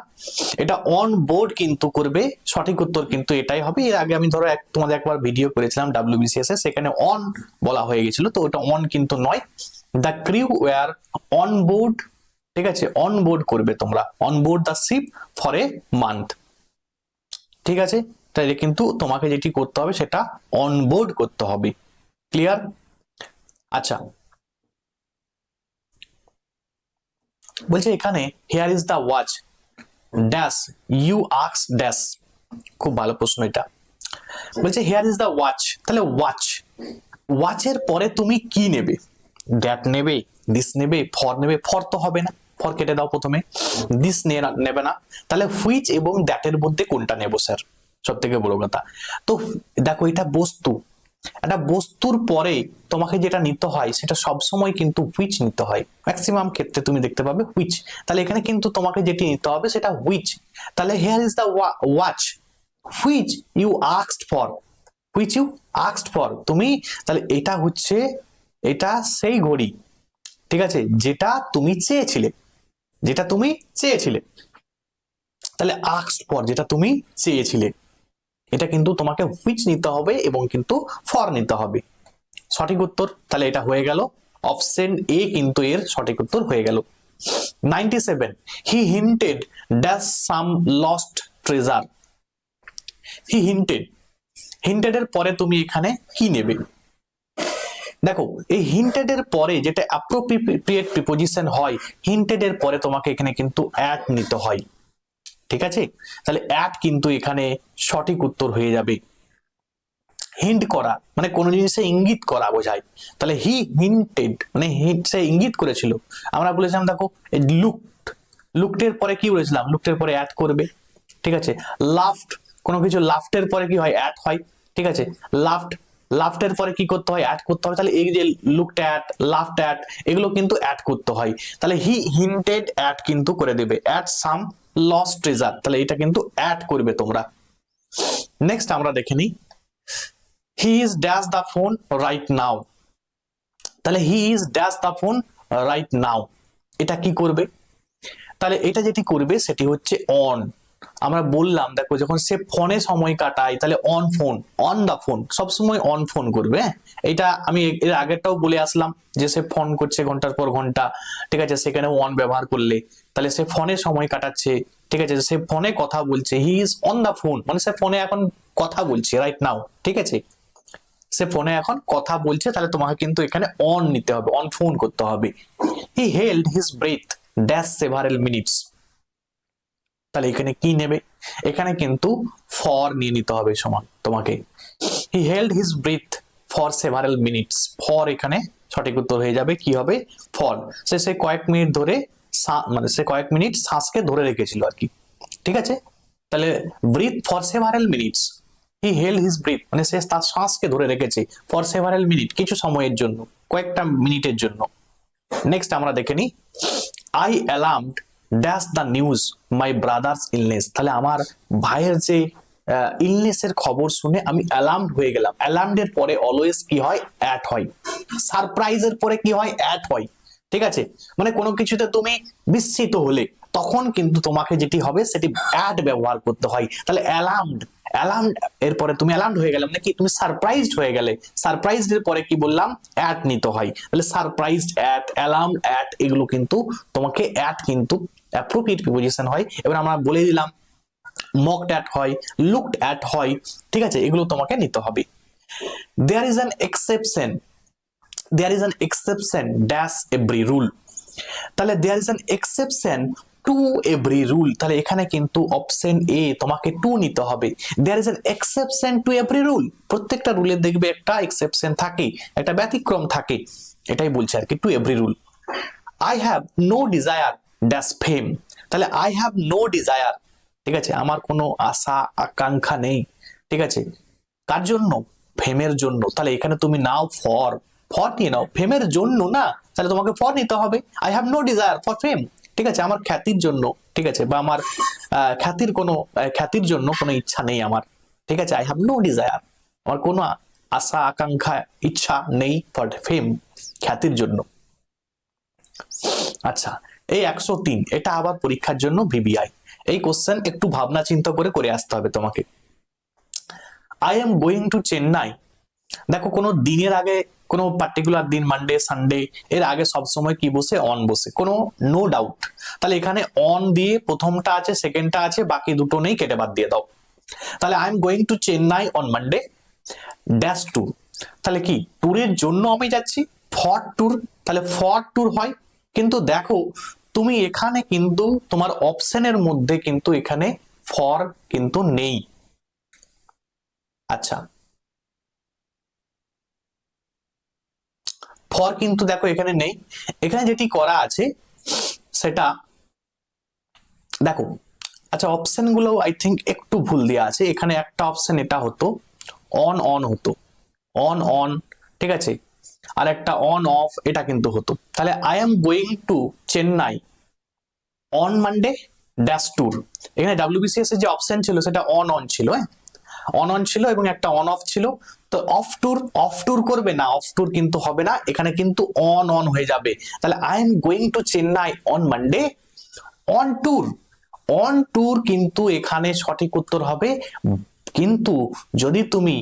এটা অন বোর্ড কিন্তু করবে। সঠিক উত্তর কিন্তু এটাই হবে। এর আগে আমি ধরো তোমাদের একবার ভিডিও করেছিলাম WBCS এ, সেখানে অন বলা হয়ে গেছিল, তো ওটা অন কিন্তু নয়। The crew were on board, ঠিক আছে, অন বোর্ড করবে তোমরা, on board the ship for a month, ঠিক আছে। তাহলে কিন্তু তোমাকে যেটি করতে হবে সেটা অন বোর্ড করতে হবে। ক্লিয়ার? আচ্ছা, বলছে এখানে here is the watch dash you আক্স ড্যাশ, খুব ভালো প্রশ্ন এটা। বলছে হিয়ার ইজ দ্য ওয়াচ, তাহলে ওয়াচ, ওয়াচের পরে তুমি কি নেবে, দ্যাট নেবে, দিস নেবে, ফর নেবে, ফর তো হবে না, ফর কেটে দাও প্রথমে, দিস নেবে না, তাহলে হুইচ এবং দ্যাটের মধ্যে কোনটা নেব স্যার, সব থেকে বড় কথা। তো দেখো এটা বস্তু, একটা বস্তুর পরে তোমাকে যেটা নিতে হয় সেটা সবসময় কিন্তু হুইচ নিতে হয়, ম্যাক্সিমাম ক্ষেত্রে তুমি দেখতে পাবে হুইচ। তাহলে এখানে কিন্তু তোমাকে যেটি নিতে হবে সেটা হুইচ। তাহলে here is the watch which you asked for, which you asked for, তুমি, তাহলে এটা হচ্ছে, এটা সেই ঘড়ি, ঠিক আছে, যেটা তুমি চেয়েছিলে, যেটা তুমি চেয়েছিলে। তাহলে আস্কড ফর যেটা তুমি চেয়েছিলে, এটা কিন্তু তোমাকে হুইচ নিতে হবে এবং কিন্তু ফর নিতে হবে। সঠিক উত্তর তাহলে এটা হয়ে গেল, অপশন এ কিন্তু এর সঠিক উত্তর হয়ে গেল। 97, he hinted dash some lost treasure, he hinted, hinted এর পরে তুমি এখানে কি নেবে, দেখো এই হিন্টেড এর পরে যেটা অ্যাপ্রোপ্রিয়েট প্রিপোজিশন হয়, হিন্টেড এর পরে তোমাকে এখানে কিন্তু অ্যাট নিতে হয়, ঠিক আছে। তাহলে অ্যাট কিন্তু এখানে সঠিক উত্তর হয়ে যাবে। হিন্ট করা মানে কোন জিনিসে ইঙ্গিত করা বোঝায়, তাহলে হি হিন্টেড মানে সে ইঙ্গিত করেছিল। আমরা বলেছিলাম দেখো লুকড, লুকটের পরে কি বলেছিলাম, লুকটের পরে অ্যাড করবে, ঠিক আছে। লাফড, কোনো কিছু লাফটের পরে কি হয়, অ্যাড হয়, ঠিক আছে। লাফড, লাফটের পরে কি করতে হয়, অ্যাড করতে হবে। তাহলে এই যে লুকড অ্যাট, লাফড অ্যাট, এগুলো কিন্তু অ্যাড করতে হয়। তাহলে হি হিন্টেড অ্যাট কিন্তু করে দেবে, অ্যাট সাম লস্ট ট্রেজার, তাহলে এটা কিন্তু অ্যাড করবে তোমরা। নেক্সট আমরা দেখে নিই, he is dash the phone right now, তাহলে he is dash the phone right now, এটা কি করবে, তাহলে এটা যেটি করবে সেটি হচ্ছে অন। আমরা বললাম দেখো যখন সে ফোনে সময় কাটায় তাহলে on phone, on the phone, সবসময় অন ফোন করবে। এটা আমি এর আগেরটাও বলে আসলাম যে সে ফোন করছে ঘন্টার পর ঘন্টা, ঠিক আছে, সেখানে অন ব্যবহার করলে তাহলে সে ফোনে সময় কাটাচ্ছে, ঠিক আছে, সে ফোনে কথা বলছে, he is on the phone মানে সে ফোনে এখন কথা বলছে রাইট নাও, ঠিক আছে, সে ফোনে এখন কথা বলছে, তাহলে তোমাকে কিন্তু এখানে অন নিতে হবে, অন ফোন করতে হবে। He held his breath dash several minutes, তাহলে এখানে কি নেবে? এখানে কিন্তু ফর নিয়ে নিতে হবে সমান তোমাকে। He held his breath for several minutes, for এখানে সঠিক উত্তর হয়ে যাবে, কি হবে? ফর। সে কয়েক মিনিট ধরে মানে সে কয়েক মিনিট শ্বাসকে ধরে রেখেছিল আর কি, ঠিক আছে? তাহলে breath for several minutes, he held his breath মানে সে তার শ্বাসকে ধরে রেখেছে ফর সেভারাল মিনিট, কিছু সময়ের জন্য, কয়েকটা মিনিটের জন্য। নেক্সট আমরা দেখে নিই, I alarmed dash the news my brothers illness, তাহলে আমার ভাইয়ের যে ইলনেসের খবর শুনে আমি অ্যালার্মড হয়ে গেলাম। অ্যালার্মড এর পরে অলওয়েজ কি হয়? অ্যাট হয়। সারপ্রাইজের পরে কি হয়? অ্যাট হয়, ঠিক আছে? মানে কোনো কিছুতে তুমি বিস্মিত হলে তখন কিন্তু তোমাকে যেটি হবে সেটি অ্যাট ব্যবহার করতে হয়। তাহলে অ্যালার্মড, অ্যালার্মড এরপরে তুমি অ্যালার্মড হয়ে গেলে মানে কি? তুমি সারপ্রাইজড হয়ে গেলে, সারপ্রাইজড এর পরে কি বললাম? অ্যাট নিতে হয়। তাহলে সারপ্রাইজড অ্যাট, অ্যালার্মড অ্যাট, এগুলো কিন্তু তোমাকে অ্যাট কিন্তু অ্যাপ্রোপ্রিয়েট প্রিপোজিশন হয়। এবার আমরা বলে দিলাম মকড অ্যাট হয়, লুকড অ্যাট হয়, ঠিক আছে? এগুলো তোমাকে নিতে হবে। There is an exception, there is an exception dash every rule, তাহলে there is an exception to every rule, তাহলে এখানে কিন্তু অপশন এ তোমাকে টু নিতে হবে। There is an exception to every rule, প্রত্যেকটা রুলের দেখবে একটা এক্সেপশন থাকে, একটা ব্যতিক্রম থাকে, এটাই বলছে আর কি, to every rule. I have no desire dash fame, তাহলে আই হ্যাভ নো ডিজায়ার, ঠিক আছে? আমার কোনো আশা আকাঙ্ক্ষা নেই, ঠিক আছে? কার জন্য? ফেমের জন্য। তাহলে এখানে তুমি নাও ফর, ফর নিয়ে নাও, ফেমের জন্য না, তাহলে তোমাকে ফর নিতে হবে। I have no desire for fame, ঠিক আছে? আমার খ্যাতির জন্য, ঠিক আছে, বা আমার খ্যাতির জন্য কোনো ইচ্ছা নেই আমার, ঠিক আছে? আই হ্যাভ নো ডিজায়ার, আমার কোনো আশা আকাঙ্ক্ষা ইচ্ছা নেই ফর ফেম, খ্যাতির জন্য। আচ্ছা, এই 103 এটা আবার পরীক্ষার জন্য ভিভিআই, এই কোশ্চেন একটু ভাবনা চিন্তা করে আসতে হবে তোমাকে। I am going to Chennai, দেখো কোনো দিনের আগে, কোনো পার্টিকুলার দিন, মানডে সানডে, এর আগে সবসময় কি বসে? অন বসে, কোনো নো ডাউট। তাহলে এখানে অন দিয়ে প্রথমটা আছে, সেকেন্ডটা আছে, বাকি দুটো নেই, কেটে বাদ দিয়ে দাও। তাহলে I am going to Chennai on Monday dash tour, তাহলে কি? ট্যুরের জন্য আমি যাচ্ছি, ফর ট্যুর, তাহলে ফর ট্যুর হয়। কিন্তু দেখো তুমি এখানে কিন্তু তোমার অপশনের মধ্যে কিন্তু এখানে ফর কিন্তু নেই। আচ্ছা, ফর কিন্তু দেখো এখানে নেই। এখানে যেটি করা আছে সেটা দেখো, আচ্ছা অপশন গুলো আই থিঙ্ক একটু ভুল দেওয়া আছে। এখানে একটা অপশন এটা হতো অন অন হতো, অন অন, ঠিক আছে? আর একটা অন অফ, এটা কিন্তু হতো। তাহলে I am going to Chennai on Monday dash tour, এখানে ডাব্লিউবিসিএস এর যে অপশন ছিল সেটা অন অন ছিল, হ্যাঁ, অন অন ছিল, এবং একটা অন অফ ছিল। তো অফ ট্যুর, অফ ট্যুর করবে না, অফ ট্যুর কিন্তু হবে না, এখানে কিন্তু অন অন হয়ে যাবে। তাহলে I am going to Chennai on Monday on tour, on tour কিন্তু এখানে সঠিক উত্তর হবে। কিন্তু যদি তুমি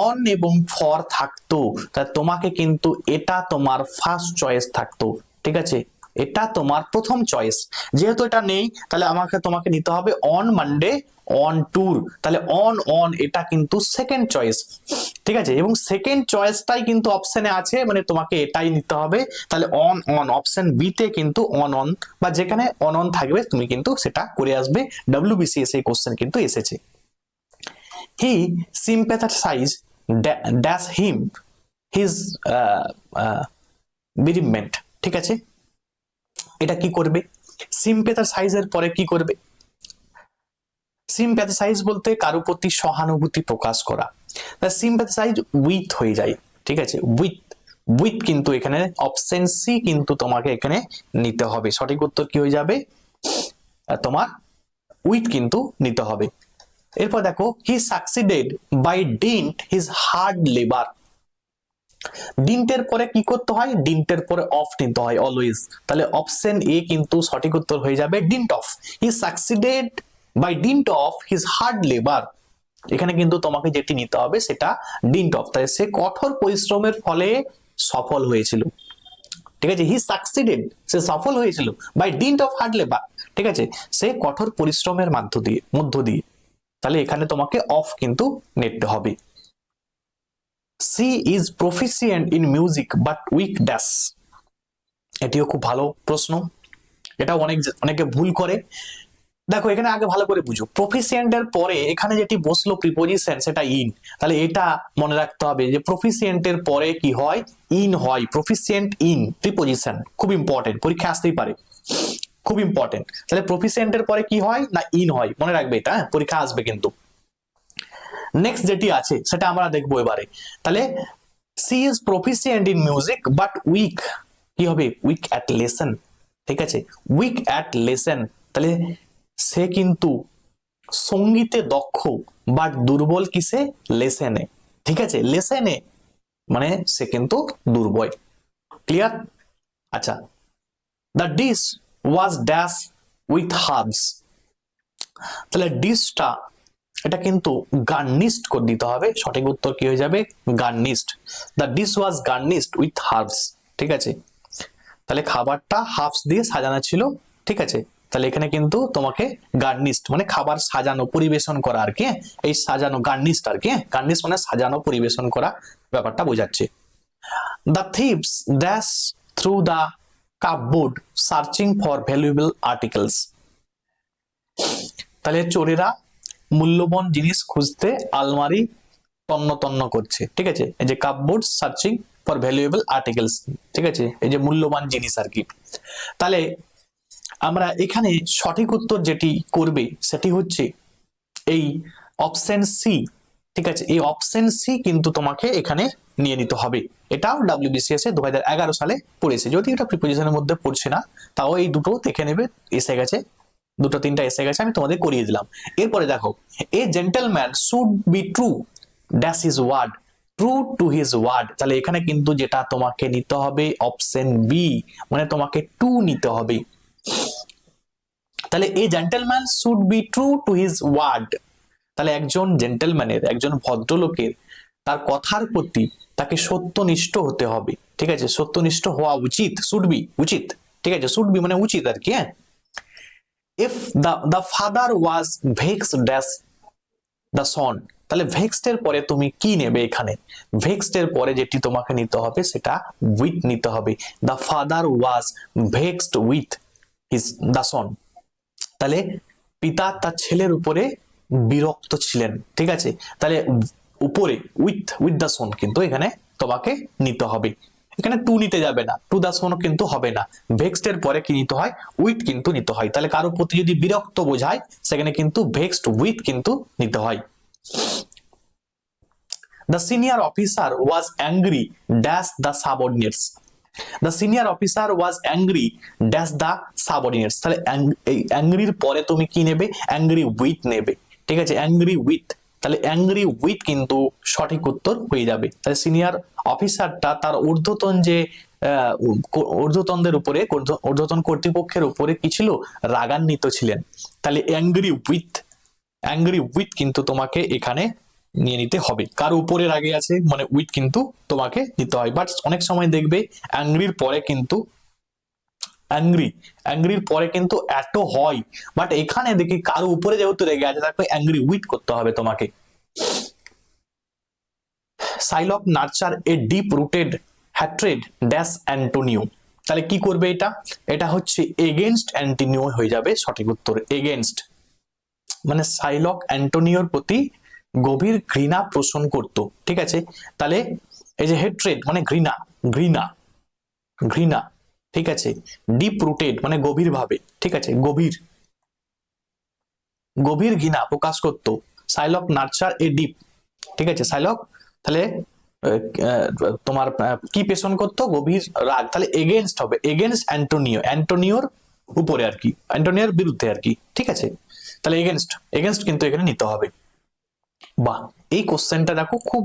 অন এবং ফর থাকতো তাহলে তোমাকে কিন্তু এটা তোমার ফার্স্ট চয়েস থাকতো, ঠিক আছে? এটা তোমার প্রথম চয়েস, যেহেতু এটা নেই তাহলে তোমাকে নিতে হবে অন মানডে অন ট্যুর, তাহলে অন অন এটা কিন্তু সেকেন্ড চয়েস, ঠিক আছে? এবং সেকেন্ড চয়েসটাই কিন্তু অপশনে আছে, মানে তোমাকে এটাই নিতে হবে। তাহলে অন অন, অপশন বি তে কিন্তু অন অন, বা যেখানে অন অন থাকবে তুমি কিন্তু সেটা করে আসবে। ডব্লিউবিসিএস এই কোশ্চেন কিন্তু এসেছে। হি sympathized dash him his bereavement, ঠিক আছে? এটা কি করবে? sympathize এর পরে কি করবে? sympathize বলতে কারো প্রতি সহানুভূতি প্রকাশ করা, তা sympathize with হয়ে যায়, ঠিক আছে? উইথ, উইথ কিন্তু এখানে অপশন সি কিন্তু তোমাকে এখানে নিতে হবে। সঠিক উত্তর কি হয়ে যাবে? তোমার উইথ কিন্তু নিতে হবে। এরপর দেখো he succeeded by dint his hard labour, ডিন্টের পরে কি করতে হয়? ডিন্টের পরে অফ নিতে হয় অলওয়েজ। তাহলে অপশন এ কিন্তু সঠিক উত্তর হয়ে যাবে dint of. He succeeded by dint of his hard labour, এখানে কিন্তু তোমাকে যেটি নিতে হবে সেটা ডিন্ট অফ, তাই সে কঠোর পরিশ্রমের ফলে সফল হয়েছিল, ঠিক আছে? হি সাকসিডেড, সে সফল হয়েছিল, by dint of hard labour, ঠিক আছে? সে কঠোর পরিশ্রমের মধ্য দিয়ে, তাহলে এখানে তোমাকে অফ কিন্তু নিতে হবে। She is proficient in music but weak dash, এটিও খুব ভালো প্রশ্ন, এটা অনেকে ভুল করে। দেখো এখানে আগে ভালো করে বুঝো, প্রফিসিয়েন্ট এর পরে এখানে যেটি বসলো প্রিপোজিশন সেটা ইন, তাহলে এটা মনে রাখতে হবে যে প্রফিসিয়েন্ট এর পরে কি হয়, ইন হয়, প্রফিসিয়েন্ট ইন প্রিপোজিশন, খুব ইম্পর্টেন্ট, পরীক্ষা আসতেই পারে, খুব ইম্পর্টেন্ট। তাহলে প্রফিসিয়েন্ট এর পরে কি হয় না, ইন হয়, মনে রাখবে এটা, পরীক্ষা আসবে কিন্তু। নেক্সট যেটি আছে সেটা আমরা দেখবো এবারে। তাহলে she is proficient in music but weak, কি হবে, উইক অ্যাট লেসন, ঠিক আছে, উইক অ্যাট লেসন, তাহলে সে কিন্তু সঙ্গীতে দক্ষ বাট দুর্বল কিসে, লেসেনে, ঠিক আছে, লেসেনে মানে সে কিন্তু দুর্বল, ক্লিয়ার। আচ্ছা, the dish was dash with herbs, তাহলে ডিশটা এটা কিন্তু গার্নিশড করে দিতে হবে, সঠিক উত্তর কি হয়ে যাবে, garnished, the dish was garnished with herbs, ঠিক আছে, তাহলে খাবারটা হার্বস দিয়ে সাজানো ছিল, ঠিক আছে, তাহলে এখানে কিন্তু তোমাকে গার্নিশড মানে খাবার সাজানো পরিবেশন করা আর কি, এই সাজানো গার্নিশড আর কি, গার্নিশ মানে সাজানো পরিবেশন করা, ব্যাপারটা বোঝাচ্ছে। The thieves dash through the cupboard searching for valuable articles, তাহলে চোরেরা মূল্যবান জিনিস খুঁজতে আলমারি তন্ন তন্ন করছে, ঠিক আছে, এই যে cupboard searching for valuable articles, ঠিক আছে, এই যে মূল্যবান জিনিস আর কি। তাহলে আমরা এখানে সঠিক উত্তর যেটি করবে সেটি হচ্ছে এই অপশন সি, ঠিক আছে, এই অপশন সি কিন্তু তোমাকে এখানে নিয়ে নিতে হবে, এটাও ডাব্লিউবিসিএস এ 2011 সালে পড়েছে, যদি এটা প্রিপোজিশনের মধ্যে পড়ছে না তাও এই দুটো দেখে নেবে, এসে গেছে, দুটো তিনটা এসে গেছে, আমি তোমাদের করিয়ে দিলাম। এরপরে দেখো, a gentleman should be true dash his word, true to his word, তাহলে এখানে কিন্তু যেটা তোমাকে নিতে হবে অপশন বি, মানে তোমাকে টু নিতে হবে, তাহলে a gentleman should be true to his word, তাহলে একজন জেন্টলম্যানের, একজন ভদ্রলোকের তার কথার প্রতি তাকে সত্যনিষ্ঠ হতে হবে, ঠিক আছে, সত্যনিষ্ঠ হওয়া উচিত, শুড বি উচিত, ঠিক আছে, শুড বি মানে উচিত আর কি, হ্যাঁ। If the father was vexed dash the son, তাহলে ভেক্সড এর পরে তুমি কি নেবে, এখানে ভেক্সড এর পরে যেটি তোমাকে নিতে হবে সেটা উইথ নিতে হবে, the father was vexed with his the son, তাহলে পিতা তার ছেলের উপরে বিরক্ত ছিলেন, ঠিক আছে, তাহলে উপরে উইথ উইথ দ্য সন কিন্তু এখানে তোমাকে নিতে হবে, এখানে টু নিতে যাবে না, টু দ্য সন কিন্তু হবে না, ভেক্সড এর পরে কি নিতে হয়, উইথ কিন্তু নিতে হয়, তাহলে কারো প্রতি যদি বিরক্ত বোঝায় সেখানে কিন্তু ভেক্সড উইথ কিন্তু নিতে হয়। The senior officer was angry dash the subordinates, the senior officer was angry dash the subordinates, তাহলে এই অ্যাংরির পরে তুমি কি নেবে, অ্যাংরি উইথ নেবে, ঠিক আছে, অ্যাংরি উইথ, তাহলে অ্যাংরি উইথ কিন্তু সঠিক উত্তর হয়ে যাবে, তাহলে সিনিয়র অফিসারটা তার ঊর্ধ্বতন যে ঊর্ধ্বতনদের উপরে, ঊর্ধ্বতন কর্তৃপক্ষের উপরে কি ছিল, রাগান্বিত ছিলেন, তাহলে অ্যাংরি উইথ, অ্যাংরি উইথ কিন্তু তোমাকে এখানে নিয়ে নিতে হবে, কার উপরে রাগে আছে মানে উইথ কিন্তু তোমাকে নিতে হয়, বাট অনেক সময় দেখবে অ্যাংরির পরে কিন্তু অ্যাংরির পরে কিন্তু এত হয়, বাট এখানে দেখি কারো উপরে যেহেতু রেগে আছে তাকে অ্যাংরি উইথ করতে হবে তোমাকে। Shylock nurture a deep rooted hatred dash Antonio, তাহলে কি করবে এটা, এটা হচ্ছে এগেনস্ট অ্যান্টোনিও হয়ে যাবে সঠিক উত্তর, এগেনস্ট মানে সাইলক অ্যান্টোনিওর প্রতি গভীর ঘৃণা পোষণ করত, ঠিক আছে, তাহলে এই যে হেট্রেড মানে ঘৃণা, ঘৃণা ঘৃণা, ঠিক আছে, ডিপ রুটেড মানে গভীর ভাবে, ঠিক আছে, গভীর গভীর ঘৃণা প্রকাশ করত, সাইলক নার্চার এ ডিপ, ঠিক আছে, সাইলক তাহলে তোমার কি পেশন করতো, গভীর রাগ, তাহলে এগেনস্ট হবে, এগেনস্ট অ্যান্টোনিও, অ্যান্টোনিওর উপরে আর কি, অ্যান্টোনিওর বিরুদ্ধে আর কি, ঠিক আছে, তাহলে এগেনস্ট, এগেনস্ট কিন্তু এখানে নিতে হবে। বাহ, এই কোশ্চেনটা দেখো খুব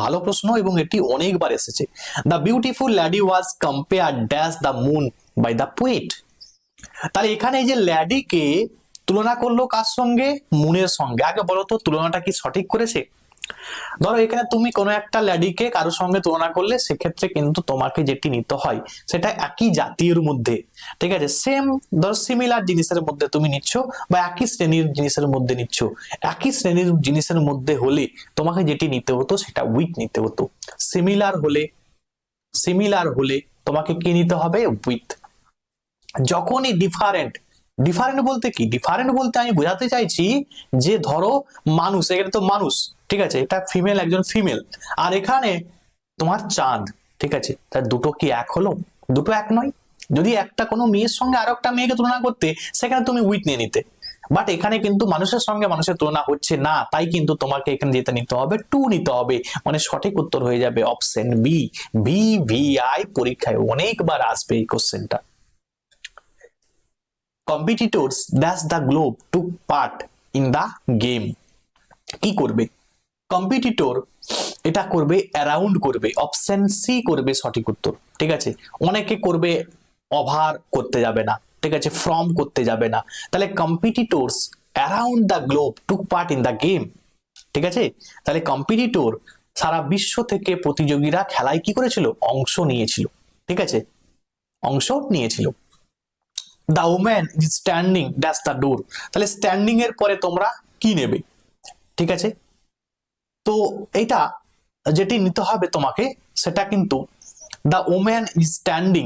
ভালো প্রশ্ন এবং এটি অনেকবার এসেছে। The beautiful lady was compare dash the moon by the poet, তাহলে এখানে এই যে ল্যাডিকে তুলনা করলো কার সঙ্গে, মুনের সঙ্গে, আগে বলো তো তুলনাটা কি সঠিক করেছে, ধরো এখানে তুমি কোনো একটা ল্যাডিকে কারোর সঙ্গে তুলনা করলে সেক্ষেত্রে কিন্তু তোমাকে যেটি নিতে হয় সেটা একই জাতীয়র মধ্যে, ঠিক আছে, সেম ধরো সিমিলার জিনিসের মধ্যে তুমি নিচ্ছ বা একই শ্রেণীর জিনিসের মধ্যে নিচ্ছ, একই শ্রেণীর জিনিসের মধ্যে হলে তোমাকে যেটি নিতে হতো সেটা উইথ নিতে হতো, সিমিলার হলে তোমাকে কি নিতে হবে, উইথ, যখনই ডিফারেন্ট ডিফারেন্ট বলতে কি, ডিফারেন্ট বলতে আমি বোঝাতে চাইছি যে ধরো মানুষ, এখানে তো মানুষ, ঠিক আছে, এটা ফিমেল, একজন ফিমেল, আর এখানে তোমার চাঁদ, ঠিক আছে, তা দুটো কি এক হলো? দুটো এক নয়। যদি একটা কোনো মেয়ের সঙ্গে আরো একটা মেয়েকে তুলনা করতে, সেখানে তুমি উইথ নিয়ে নিতে, বাট এখানে কিন্তু মানুষের সঙ্গে মানুষের তুলনা হচ্ছে না, তাই কিন্তু তোমাকে এখানে যেটা নিতে হবে, টু নিতে হবে, মানে সঠিক উত্তর হয়ে যাবে অপশন বি। বিভিআই পরীক্ষায় অনেকবার আসবে এই কোশ্চেনটা। Competitors dash the globe took part in the game, কি করবে? কম্পিটিটর এটা করবে অ্যারাউন্ড করবে, অপশন সি করবে সঠিক উত্তর, ঠিক আছে। অনেকে করবে ওভার করতে যাবে না, ঠিক আছে, ফ্রম করতে যাবে না, তাহলে competitors around the globe took part in the game, ঠিক আছে। তাহলে কম্পিটিটর সারা বিশ্ব থেকে প্রতিযোগীরা খেলায় কি করেছিল? অংশ নিয়েছিল, ঠিক আছে, অংশ নিয়েছিল। The woman is standing dash the door, তাহলে স্ট্যান্ডিং এর পরে তোমরা কি নেবে? ঠিক আছে, তো এটা যেটি নিতে হবে তোমাকে, সেটা কিন্তু দ্য ওম্যান ইজ স্ট্যান্ডিং,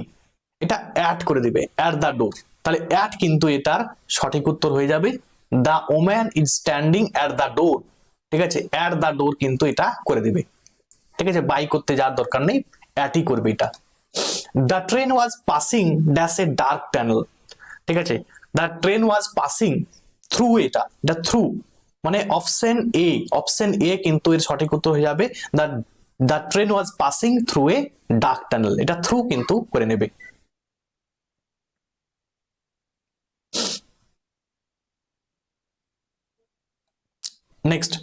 এটা অ্যাড করে দিবে অ্যাট দ্য ডোর, তাহলে অ্যাট কিন্তু এটার সঠিক উত্তর হয়ে যাবে the woman is standing at the door, ঠিক আছে, অ্যাট দ্য ডোর কিন্তু এটা করে দিবে, ঠিক আছে, বাই করতে যাওয়ার দরকার নেই, অ্যাটই করবে এটা। The train was passing dash a dark tunnel, ঠিক আছে, the train was passing through, এটা থ্রু মানে অপশন এ, অপশন এ কিন্তু এর সঠিক উত্তর হয়ে যাবে the the train was passing through a dark tunnel, এটা থ্রু কিন্তু করে নেবে। Next,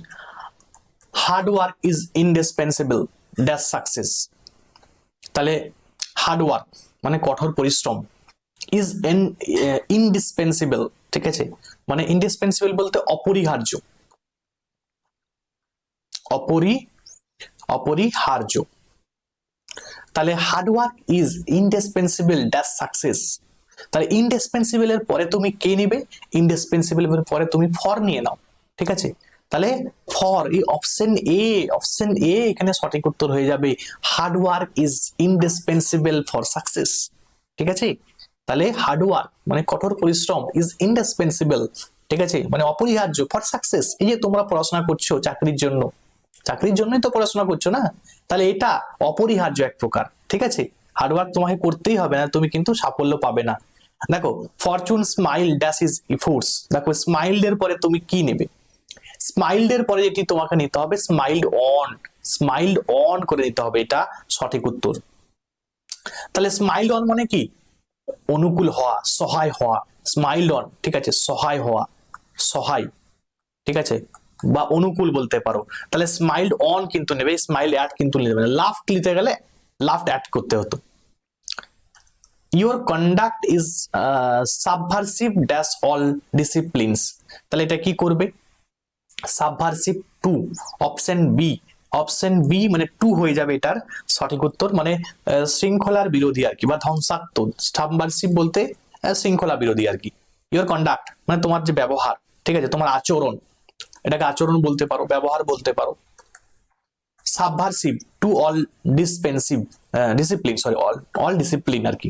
hard work is indispensable dash success, তাহলে হার্ড ওয়ার্ক মানে কঠোর পরিশ্রম, ইজ ইনডিসপেন্সিবল, ঠিক আছে, মানে ইনডিসপেন্সিবল বলতে অপরিহার্য, অপরিহার্য, তাহলে hard work is indispensable dash success, তাহলে ইনডিসপেন্সিবল এর পরে তুমি কে নিবে? ইনডিসপেন্সিবল এর পরে তুমি ফর নিয়ে নাও, ঠিক আছে, তাহলে ফর, এই অপশন এ, অপশন এ এখানে সঠিক উত্তর হয়ে যাবে hard work is indispensable for success, ঠিক আছে। তাহলে হার্ড ওয়ার্ক মানে কঠোর পরিশ্রম, ইজ ইনডিসপেন্সিবল, ঠিক আছে, মানে অপরিহার্য ফর সাকসেস। এই যে তোমরা পড়াশোনা করছো চাকরির জন্য, চাকরির জন্যই তো পড়াশোনা করছো না, তাহলে এটা অপরিহার্য এক প্রকার, ঠিক আছে, হার্ডওয়ার্ক তোমাকে করতেই হবে, না তুমি কিন্তু সাফল্য পাবে না। দেখো Fortune smile dash is efforts, দেখো স্মাইল্ড এর পরে তুমি কি নেবে? স্মাইল্ড এর পরে যেটি তোমাকে নিতে হবে স্মাইল্ড অন, স্মাইল্ড অন করে নিতে হবে, এটা সঠিক উত্তর। তাহলে স্মাইল্ড অন মানে কি? অনুকূল হওয়া, সহায় হওয়া, স্মাইল্ড অন, ঠিক আছে, সহায় হওয়া, সহায়, ঠিক আছে, বা অনুকূল বলতে পারো। তাহলে স্মাইল্ড অন কিন্তু নেবে, স্মাইল অ্যাট কিন্তু নেবে না, লাফ নিতে গেলে লাফ অ্যাট করতে হতো। Your conduct is subversive dash all disciplines, তাহলে এটা কি করবে? Subversive to, option B, option B মানে টু হয়ে যাবে এটার সঠিক উত্তর, মানে শৃঙ্খলার বিরোধী আর কি, বা ধ্বংসাত্মক। সাবভার্সিভ বলতে শৃঙ্খলা বিরোধী আর কি। ইউর কন্ডাক্ট মানে তোমার যে ব্যবহার, ঠিক আছে, তোমার আচরণ, এটাকে আচরণ বলতে পারো, ব্যবহার বলতে পারো। Subversive to all dispensive discipline, sorry all all discipline আর কি,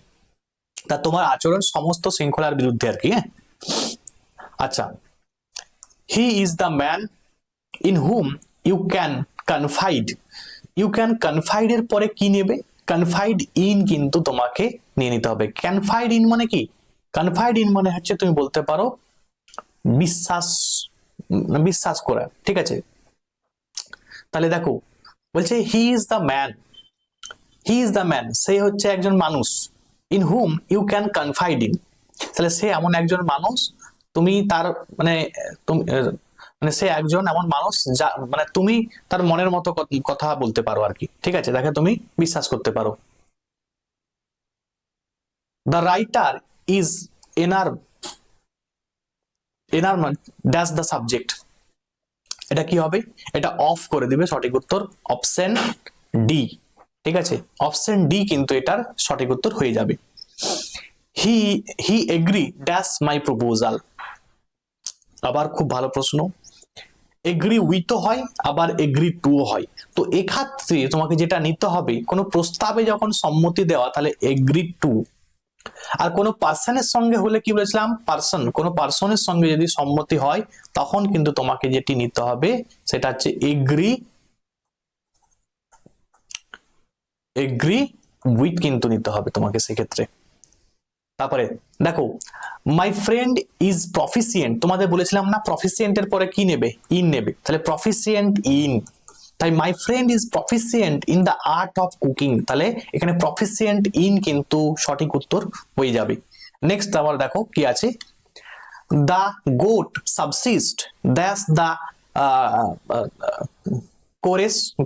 তা তোমার আচরণ সমস্ত শৃঙ্খলার বিরুদ্ধে আর কি। হ্যাঁ, আচ্ছা, he is the man in whom you can confide, you can confide এর পরে কি নেবে? কনফাইড ইন কিন্তু তোমাকে নিয়ে নিতে হবে। কনফাইড ইন মানে কি? কনফাইড ইন মানে হচ্ছে তুমি বলতে পারো বিশ্বাস, বিশ্বাস করা, ঠিক আছে। তাহলে দেখো বলছে he is the man, he is the man, সে হচ্ছে একজন মানুষ, in whom you can confide in, তাহলে সে এমন একজন মানুষ, তুমি তার মানে তুমি মানে সে একজন এমন মানুষ যা মানে তুমি তার মনের মতো কথা বলতে পারো আর কি, ঠিক আছে, তাকে তুমি বিশ্বাস করতে পারো। দ্য রাইটার ইজ এনার, এনারমেন্ট ড্যাশ দ্য সাবজেক্ট, এটা কি হবে? এটা অফ করে দিবে, সঠিক উত্তর অপশন ডি, ঠিক আছে, অপশন ডি কিন্তু এটার সঠিক উত্তর হয়ে যাবে। হি হি এগ্রি ড্যাশ মাই প্রপোজাল, আবার খুব ভালো প্রশ্ন, এগ্রি উইথ হয় আবার এগ্রি টু হয়, তো এক্ষেত্রে তোমাকে যেটা নিতে হবে, কোনো প্রস্তাবে যখন সম্মতি দেওয়া তাহলে এগ্রি টু, আর কোনো পার্সনের সঙ্গে হলে কি বলেছিলাম, পার্সন, কোনো পার্সনের সঙ্গে যদি সম্মতি হয় তখন কিন্তু তোমাকে যেটি নিতে হবে সেটা হচ্ছে এগ্রি উইথ কিন্তু নিতে হবে তোমাকে সেক্ষেত্রে। তারপরে দেখো, মাই ফ্রেন্ড ইজ প্রফিসিয়েন্ট, তোমাদের বলেছিলাম না প্রফিসিয়েন্টের পরে কি নেবে, ইন নেবে, তাহলে প্রফিসিয়েন্ট ইন, তাই my friend is proficient in the art of cooking, তাহলে এখানে প্রফিসিয়েন্ট ইন কিন্তু সঠিক উত্তর হয়ে যাবে। নেক্সট আবার দেখো কি আছে, the goat subsist dash the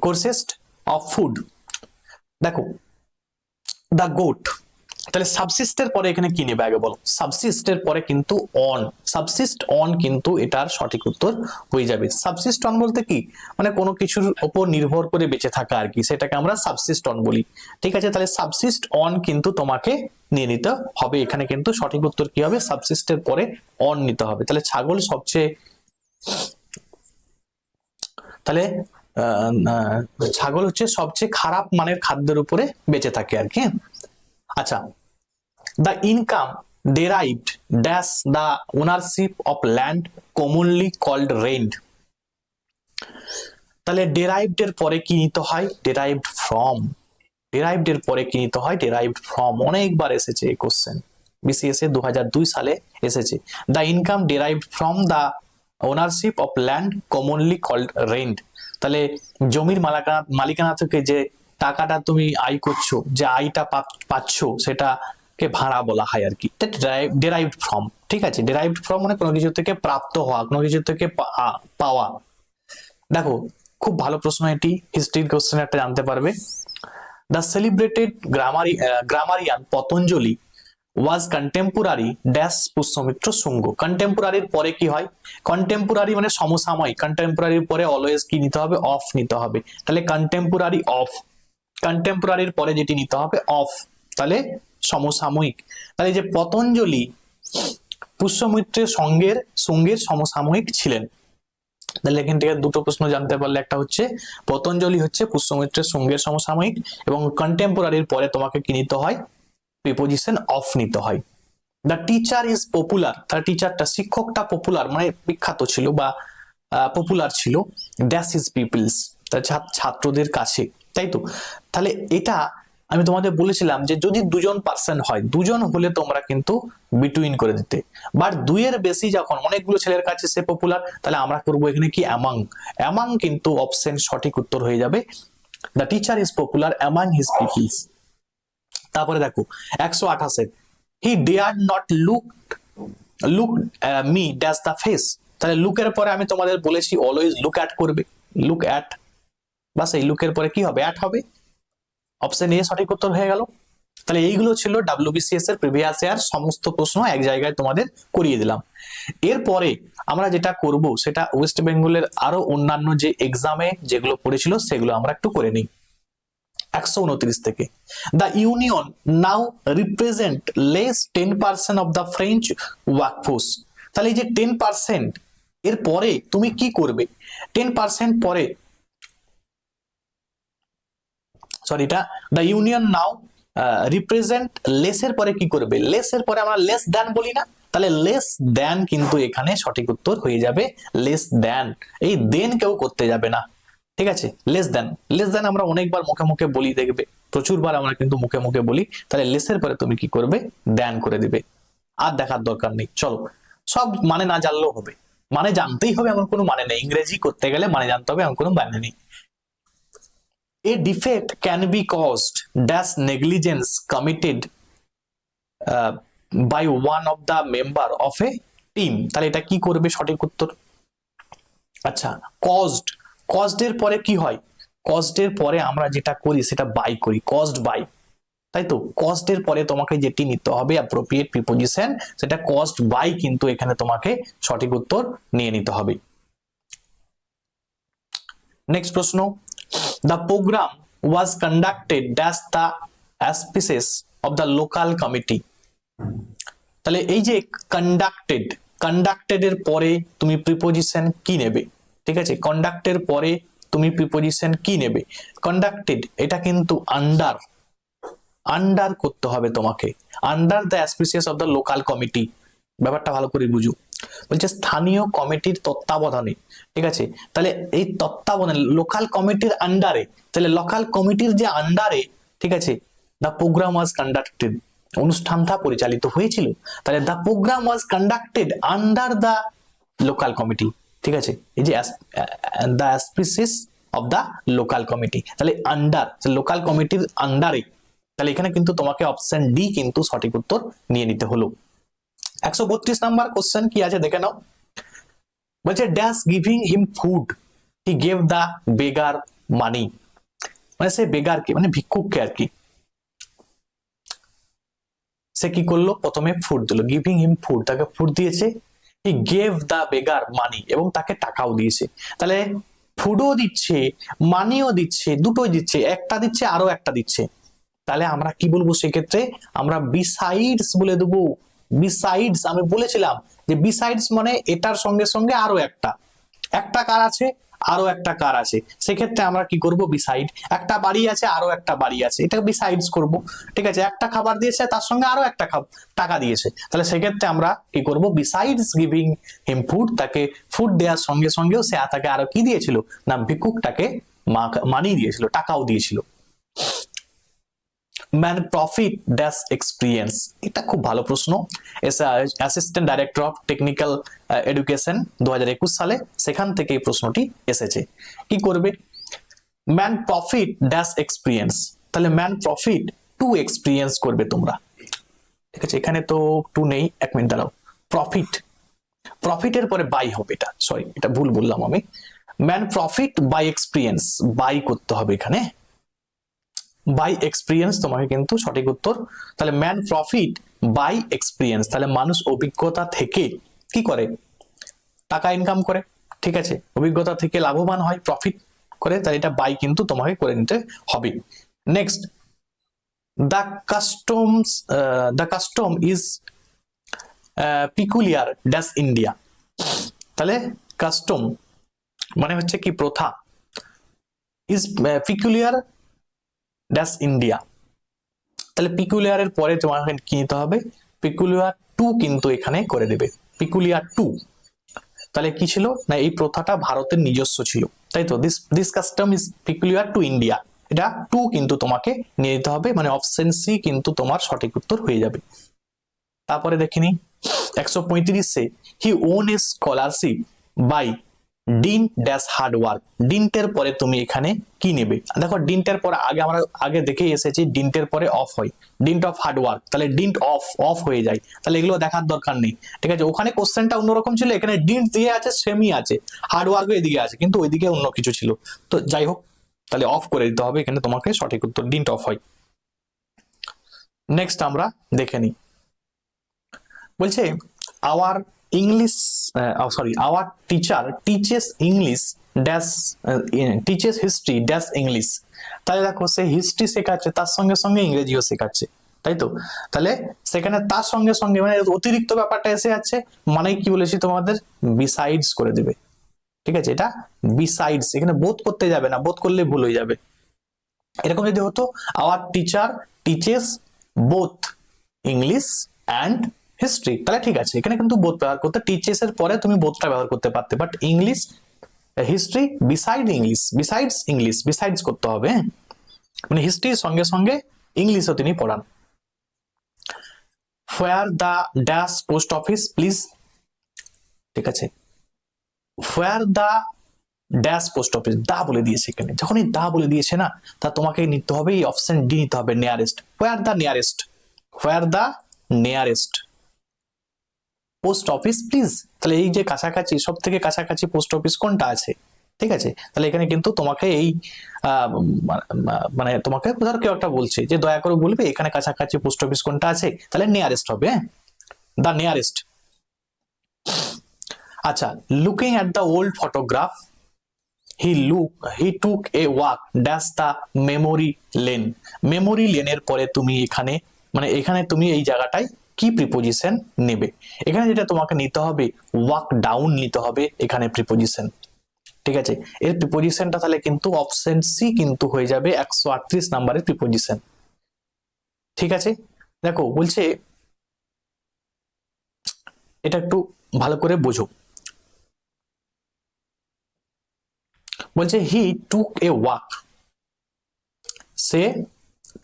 coarsest of food. দেখো দ্য গোট, তাহলে সাবসিস্টের পরে এখানে কি নেবে আগে বলো, সাবসিস্টের পরে কিন্তু অন, সাবসিস্ট অন কিন্তু এটার সঠিক উত্তর হয়ে যাবে। সাবসিস্ট অন বলতে কি, মানে কোনো কিছুর উপর নির্ভর করে বেঁচে থাকা আর কি, সেটাকে আমরা সাবসিস্ট অন বলি। ঠিক আছে, তাহলে সাবসিস্ট অন কিন্তু তোমাকে নিয়ে নিতে হবে, এখানে কিন্তু সঠিক উত্তর কি হবে, সাবসিস্টের পরে অন নিতে হবে। তাহলে ছাগল সবচেয়ে, তাহলে ছাগল হচ্ছে সবচেয়ে খারাপ মানের খাদ্যের উপরে বেঁচে থাকে আর কি। আচ্ছা, the income derived dash the ownership of land commonly called rent, তাহলে derived এর পরে কি নিতে হয়, derived from, derived এর পরে কি নিতে হয়, derived from, অনেকবার এসেছে এই কোশ্চেন, বিসিএস এ 2002 সালে এসেছে। the income derived from the ownership of land commonly called rent, তাহলে জমির মালিকানা থেকে যে টাকাটা তুমি আয় করছো, যে আয়টা পাচ্ছ সেটা কে ভাড়া বলা হয় আর কি, ডেরাইভড ফ্রম। ঠিক আছে, ডেরাইভড ফ্রম মানে কোনো কিছু থেকে প্রাপ্ত হওয়া, কোনো কিছু থেকে পাওয়া। দেখো খুব ভালো প্রশ্ন এটি, হিস্ট্রির কোশ্চেন একটা জানতে পারবে। The celebrated grammarian Patanjali was contemporary dash Pushyamitra Shunga. কন্টেম্পোরারির পরে কি হয়, কন্টেম্পোরারি মানে সমসাময়িক, কন্টেম্পোরারির পরে অলওয়েজ কি নিতে হবে, অফ নিতে হবে, তাহলে কন্টেম্পোরারি অফ, কন্টেম্পোরারির পরে যেটি নিতে হবে অফ, তাহলে সমসাময়িক। তাহলে যে পতঞ্জলি পুষ্যমিত্রের সঙ্গের সমসাময়িক ছিলেন, তাহলে এখান থেকে দুটো প্রশ্ন জানতে পারলে, একটা হচ্ছে পতঞ্জলি হচ্ছে পুষ্যমিত্রের সঙ্গের সমসাময়িক, এবং কন্টেম্পোরারির পরে তোমাকে কি নিতে হয়, প্রিপোজিশন অফ নিতে হয়। দ্য টিচার ইজ পপুলার, তার টিচারটা, শিক্ষকটা পপুলার মানে বিখ্যাত ছিল বা পপুলার ছিল, ড্যাশ ইজ পিপলস, তার ছাত্রদের কাছে, তাই তো। তাহলে এটা আমি তোমাদের বলেছিলাম যে যদি দুজন পার্সন হয়, দুজন হলে তোমরা কিন্তু বিটুইন করে দিতে, বাট দুইয়ের বেশি যখন অনেকগুলো ছেলের কাছে সে পপুলার, তাহলে আমরা করবো এখানে কি অ্যামাং, অ্যামাং কিন্তু অপশন সঠিক উত্তর হয়ে যাবে, the teacher is popular among his peoples. তারপরে দেখো 128, he dare not look me dash the face, তাহলে লুকের পরে আমি তোমাদের বলেছি অলওয়েজ লুক অ্যাট করবে, লুক অ্যাট, বাস এই লুকের পরে কি হবে, অ্যাট হবে, অপশন এ সঠিক উত্তর হয়ে গেল। তাহলে এইগুলো ছিল ডাব্লিউবিসিএস এর প্রিভিয়াস ইয়ার সমস্ত প্রশ্ন এক জায়গায় তোমাদের করিয়ে দিলাম। এরপরে আমরা যেটা করব সেটা ওয়েস্ট বেঙ্গলের আরো অন্যান্য যে এক্সামে যেগুলো পড়েছিল সেগুলো আমরা একটু করে নিই। 129 থেকে, the union now represent less 10% of the French workforce, তাহলে এই যে 10% এর পরে তুমি কি করবে, 10% পরে, সরি এটা দ্য ইউনিয়ন নাও রিপ্রেজেন্ট লেসের পরে কি করবে, লেসের পরে আমরা লেস দ্যান বলি না, তাহলে লেস দ্যান কিন্তু এখানে সঠিক উত্তর হয়ে যাবে, লেস দ্যান, এই দেন কেউ করতে যাবে না। ঠিক আছে, লেস দ্যান আমরা অনেকবার মুখে মুখে বলি, দেখবে প্রচুরবার আমরা কিন্তু মুখে মুখে বলি, তাহলে লেসের পরে তুমি কি করবে, দ্যান করে দিবে, আর দেখার দরকার নেই। চলো, সব মানে না জানলেও হবে, মানে জানতেই হবে এমন কোনো মানে নেই, ইংরেজি করতে গেলে মানে জানতে হবে এমন কোনো মানে নেই। A defect can be caused dash negligence committed by one of the member of a team, তাহলে এটা কি করবে সঠিক উত্তর। আচ্ছা, কজড এর পরে কি হয়, কজড এর পরে আমরা যেটা করি সেটা বাই করি, কজড বাই, তাই তো। কজড এর পরে তোমাকে যেটি নিতে হবে অ্যাপ্রোপ্রিয়েট প্রিপোজিশন, সেটা কজড বাই কিন্তু এখানে তোমাকে সঠিক উত্তর নিয়ে নিতে হবে। নেক্সট প্রশ্ন, the program was conducted dash the auspices of the local committee, তাহলে এই যে কন্ডাক্টেড এর পরে তুমি প্রিপোজিশন কি নেবে, ঠিক আছে, কন্ডাক্টের পরে তুমি প্রিপোজিশন কি নেবে, কন্ডাক্টেড এটা কিন্তু আন্ডার, আন্ডার করতে হবে তোমাকে, under the auspicious of the local committee. ব্যাপারটা ভালো করে বুঝো, বলছে স্থানীয় কমিটির তত্ত্বাবধানে, ঠিক আছে। তাহলে এই তত্ত্বাবধানে লোকাল কমিটির আন্ডারে, তাহলে লোকাল কমিটির যে আন্ডারে, ঠিক আছে, দ্য প্রোগ্রাম ওয়াজ কন্ডাক্টেড, অনুষ্ঠানটা পরিচালিত হয়েছিল। তাহলে the programme was conducted under the local committee, ঠিক আছে। এই যে the auspices of the local committee, তাহলে আন্ডার লোকাল কমিটির আন্ডারে, তাহলে এখানে কিন্তু তোমাকে অপশন ডি কিন্তু সঠিক উত্তর নিয়ে নিতে হলো। 132 নাম্বার কোশ্চেন কি আছে দেখে নাও, বলছে dash giving him food he gave the beggar money, মানে সে বেগারকে মানে ভিক্ষুককে আর কি, সে কি করলো, প্রথমে ফুড দিল, গিভিং হিম ফুড, তাকে ফুড দিয়েছে, হি গেভ দ্য বেগার মানি, এবং তাকে টাকাও দিয়েছে। তাহলে ফুডও দিচ্ছে, মানিও দিচ্ছে, দুটোই দিচ্ছে, একটা দিচ্ছে আরো একটা দিচ্ছে। তাহলে আমরা কি বলবো সেক্ষেত্রে, আমরা বিসাইডস বলে দেবো। বিসাইডস, আমি বলেছিলাম যে বিসাইডস মানে এটার সঙ্গে সঙ্গে আরো একটা, একটা কার আছে আরো একটা কার আছে, সেক্ষেত্রে আমরা কি করব, বিসাইড, একটা বাড়ি আছে আরো একটা বাড়ি আছে, এটা বিসাইডস করব, ঠিক আছে। একটা খাবার দিয়েছে তার সঙ্গে আরো একটা টাকা দিয়েছে, তাহলে সেক্ষেত্রে আমরা কি করব, বিসাইডস গিভিং হিম ফুড, তাকে ফুড দেওয়ার সঙ্গে সঙ্গেও সে তাকে আরো কি দিয়েছিল না, ভিক্ষুকটাকে মানি দিয়েছিল, টাকাও দিয়েছিল। ম্যান প্রফিট ড্যাশ এক্সপিরিয়েন্স, এটা খুব ভালো প্রশ্ন, assistant director of technical education 2021 সালে, সেখান থেকে এই প্রশ্নটি এসেছে। কি করবে, ম্যান প্রফিট ড্যাশ এক্সপিরিয়েন্স, তাহলে ম্যান প্রফিট টু এক্সপিরিয়েন্স করবে তোমরা, ঠিক আছে। এখানে তো টু নেই, এক মিনিট দাঁড়াও, প্রফিট, প্রফিটের পরে বাই হবে, এটা সরি এটা ভুল বললাম আমি, man profit by experience, by করতে হবে এখানে, বাই এক্সপিরিয়েন্স তোমাকে কিন্তু সঠিক উত্তর। তাহলে ম্যান প্রফিট বাই এক্সপিরিয়েন্স, তাহলে মানুষ অভিজ্ঞতা থেকে কি করে, টাকা ইনকাম করে, ঠিক আছে, অভিজ্ঞতা থেকে লাভবান হয়, প্রফিট করে, তাহলে এটা বাই কিন্তু তোমাকে করে নিতে হবে। Next, the custom is peculiar dash India, তাহলে কাস্টম মানে হচ্ছে কি প্রথা, ইজ পিকুলিয়ার ড্যাশ ইন্ডিয়া, তাহলে পিকুলিয়ারের পরে তোমাকে কি নিতে হবে, পিকুলিয়ার টু কিন্তু এখানে করে দেবে, পিকুলিয়ার টু। তাহলে কি ছিল না, এই প্রথাটা ভারতের নিজস্ব ছিল, তাই তো, this custom is peculiar to India, এটা টু কিন্তু তোমাকে নিয়ে নিতে হবে, মানে অপশন সি কিন্তু তোমার সঠিক উত্তর হয়ে যাবে। তারপরে দেখিনি 135 he won a scholarship by dint dash hard work, ডিন্টের পরে তুমি এখানে কি নেবে, দেখো ডিন্টের পরে আমরা আগে দেখে এসেছি ডিন্টের পরে অফ হয়, ডিন্ট অফ হার্ড ওয়ার্ক, তাহলে ডিন্ট অফ অফ হয়ে যায়, তাহলে এগুলো দেখার দরকার নেই, ঠিক আছে। ওখানে কোশ্চেনটা অন্যরকম ছিল, এখানে ডিন্ট দিয়ে আছে, সেমই আছে, হার্ড ওয়ার্কও এদিকে আছে, কিন্তু ওইদিকে অন্য কিছু ছিল, তো যাই হোক, তাহলে অফ করে দিতে হবে এখানে তোমাকে, সঠিক উত্তর ডিন্ট অফ হয়। নেক্সট আমরা দেখে নিই, বলছে our English our teacher teaches English dash teaches history dash English, তাহলে দেখো সে হিস্ট্রি শেখাচ্ছে তার সঙ্গে সঙ্গে ইংরেজিও শেখাচ্ছে, তাই তো। তাহলে সেখানে তার সঙ্গে সঙ্গে মানে অতিরিক্ত ব্যাপারটা এসে যাচ্ছে, মানে কি বলেছি তোমাদের, বিসাইডস করে দেবে, ঠিক আছে, এটা বিসাইডস, এখানে বোধ করতে যাবে না, বোধ করলে ভুল হয়ে যাবে। এরকম যদি হতো our teacher teaches both English and history, তাহলে ঠিক আছে, এখানে কিন্তু বোথ ব্যবহার করতে, টিচেস এর পরে তুমি বোথটা ব্যবহার করতে পারতে, but English history beside English, besides English, besides করতে হবে, মানে হিস্ট্রির সঙ্গে সঙ্গে ইংলিশও তিনি পড়ান। Where the dash post office please, ঠিক আছে, where the dash post office, দা বলে দিয়েছে এখানে, যখনই দা বলে দিয়েছে না, তা তোমাকে নিতে হবে এই অপশন ডি নিতে হবে, nearest, where the nearest, where the nearest post office please, তাহলে এই যে কাছাকাছি সব থেকে কাছাকাছি পোস্ট অফিস কোনটা আছে, ঠিক আছে। তাহলে এখানে কিন্তু তোমাকে এই মানে তোমাকে ধর কেউ একটা বলছে যে দয়া করে বলবে এখানে কাছাকাছি পোস্ট অফিস কোনটা আছে, তাহলে নিয়ারেস্ট হবে, দ্য নিয়ারেস্ট। আচ্ছা, looking at the old photograph he took a walk dash the memory lane, memory lane এর পরে তুমি এখানে মানে এখানে তুমি এই জায়গাটায় কি প্রিপোজিশন নেবে, এখানে যেটা তোমাকে নিতে হবে ওয়াক ডাউন নিতে হবে এখানে প্রিপোজিশন, ঠিক আছে। এর প্রিপোজিশনটা তাহলে কিন্তু অপশন সি কিন্তু হয়ে যাবে 138 নাম্বারের প্রিপোজিশন। ঠিক আছে, দেখো বলছে, এটা একটু ভালো করে বোঝো। বলছে হি টুক এ ওয়াক, সে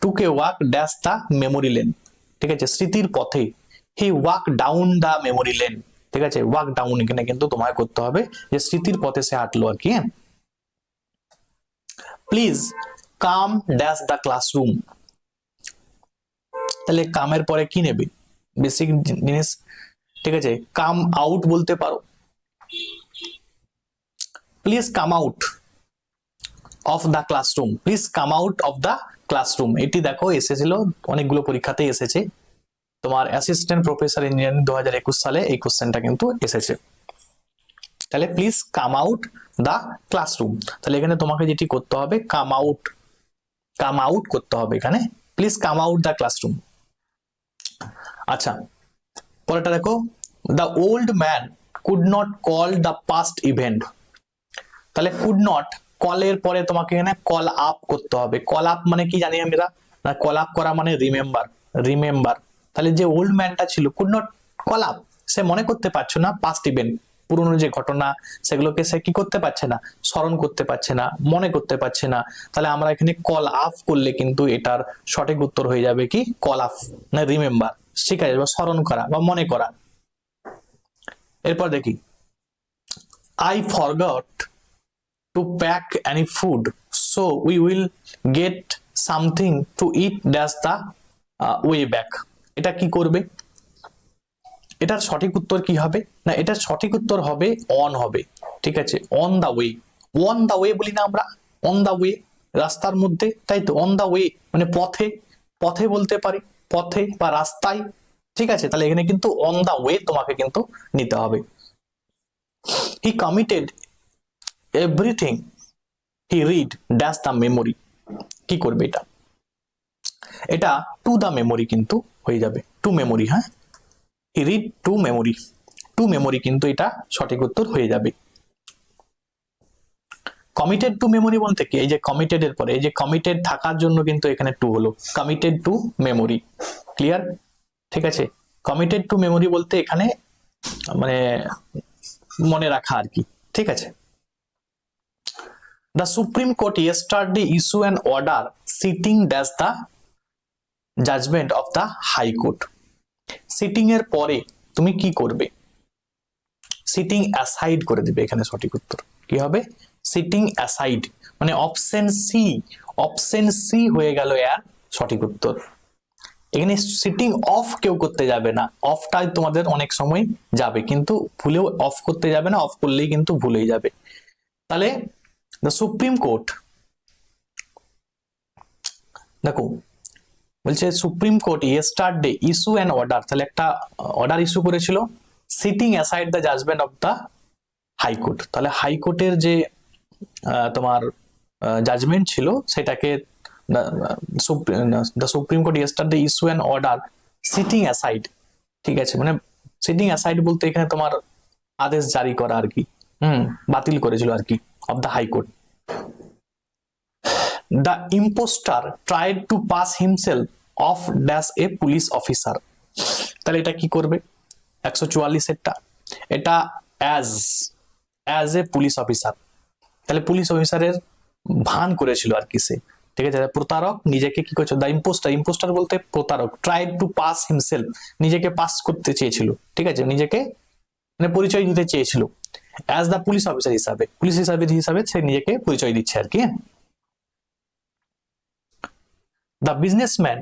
took a walk dash the memory lane, ঠিক আছে, স্মৃতির পথে। He walk down the memory lane, ঠিক আছে, ওয়াক ডাউন এখানে কিন্তু তোমায় করতে হবে যে স্মৃতির পথে সে হাঁটলো আর কি। Please come dash the classroom, তাহলে কামের পরে কি নেবে, বেসিক জিনিস, ঠিক আছে, কাম আউট বলতে পারো, please come out of the classroom, please come out of the classroom. এটি দেখো এসেছিল অনেকগুলো পরীক্ষাতে এসেছে, তোমার অ্যাসিস্ট্যান্ট প্রফেসর ইঞ্জিনিয়ারিং 2021 সালে এই কোশ্চেনটা কিন্তু এসেছে। তাহলে please come out the classroom, তাহলে এখানে তোমাকে যেটি করতে হবে কাম আউট করতে হবে এখানে, please come out the classroom. আচ্ছা, পরেরটা দেখো, the old man could not call the past event, তাহলে কুড নট, কলের পরে তোমাকে এখানে কল আপ করতে হবে। কল আপ মানে কি জানি আমরা, কল আপ করা মানে রিমেম্বার, রিমেম্বার। তাহলে যে ওল্ড ম্যানটা ছিল কুড নট কল আপ, সে মনে করতে পারছো না পাস্ট ইভেন্ট, পুরনো যে ঘটনা সেগুলোকে সে কি করতে পারছে না, স্মরণ করতে পারছে না, মনে করতে পারছে না। তাহলে আমরা এখানে কল আপ করলে কিন্তু এটার সঠিক উত্তর হয়ে যাবে কি কল আপ, না রিমেম্বার, ঠিক আছে, বা স্মরণ করা বা মনে করা। এরপর দেখি, I forgot to pack any food, so we will get something to eat dash the way back, এটা কি করবে, এটার সঠিক উত্তর কি হবে, না এটার সঠিক উত্তর হবে অন হবে, ঠিক আছে, on the way. On the way বলি না আমরা, অন দা ওয়ে রাস্তার মধ্যে, তাই তো, অন দা ওয়ে মানে পথে, পথে বলতে পারি, পথে বা রাস্তায়, ঠিক আছে, তাহলে এখানে কিন্তু অন দা ওয়ে তোমাকে কিন্তু নিতে হবে। হি committed everything he read dash the memory, কি করবে এটা, এটা টু দ্য মেমোরি কিন্তু হয়ে যাবে, টু মেমোরি, হ্যাঁ, he read to memory, two memory কিন্তু এটা সঠিক উত্তর হয়ে যাবে। কমিটেড টু মেমোরি বলতে কি, এই যে কমিটেড এর পরে এই যে কমিটেড থাকার জন্য কিন্তু এখানে টু হলো, কমিটেড টু মেমোরি, ক্লিয়ার, ঠিক আছে, কমিটেড টু মেমোরি বলতে এখানে মানে মনে রাখা আর কি, ঠিক আছে। The Supreme Court yesterday issued an order sitting dash the judgment of the High Court. Sitting এর পরে তুমি কি করবে, সিটিং অ্যাসাইড করে দিবে, এখানে সঠিক উত্তর কি হবে, সিটিং অ্যাসাইড, মানে অপশন সি, অপশন সি হয়ে গেল এর সঠিক উত্তর। এখানে সিটিং অফ কেউ করতে যাবে না, অফটাই তোমাদের অনেক সময় যাবে, কিন্তু ভুলেও অফ করতে যাবে না, অফ করলেই কিন্তু ভুলেই যাবে। তাহলে দ্য সুপ্রিম কোর্ট, দেখো বলছে supreme court yesterday issue an order, তাহলে একটা অর্ডার ইস্যু করেছিল, sitting aside the judgement of the high court, তাহলে হাইকোর্টের যে তোমার জাজমেন্ট ছিল সেটাকে the supreme court yesterday issue an order sitting aside, ঠিক আছে, মানে সিটিং অ্যাসাইড বলতে এখানে তোমার আদেশ জারি করা আর কি, বাতিল করেছিল আর কি, of the high court. The impostor tried to pass himself off as a police officer, তাহলে এটা কি করবে, 144 এরটা, এটা as a পুলিশ অফিসার, তাহলে পুলিশ অফিসারের ভান করেছিল আর কি সে, ঠিক আছে, প্রতারক নিজেকে কি করছে, দা ইম্পোস্টার, ইম্পোস্টার বলতে প্রতারক, ট্রাইড টু পাস হিমসেলফ, নিজেকে পাস করতে চেয়েছিল, ঠিক আছে, নিজেকে মানে পরিচয় দিতে চেয়েছিল, অ্যাজ দা পুলিশ অফিসার হিসাবে, পুলিশ হিসাবে সে নিজেকে পরিচয় দিচ্ছে আর কি। The businessman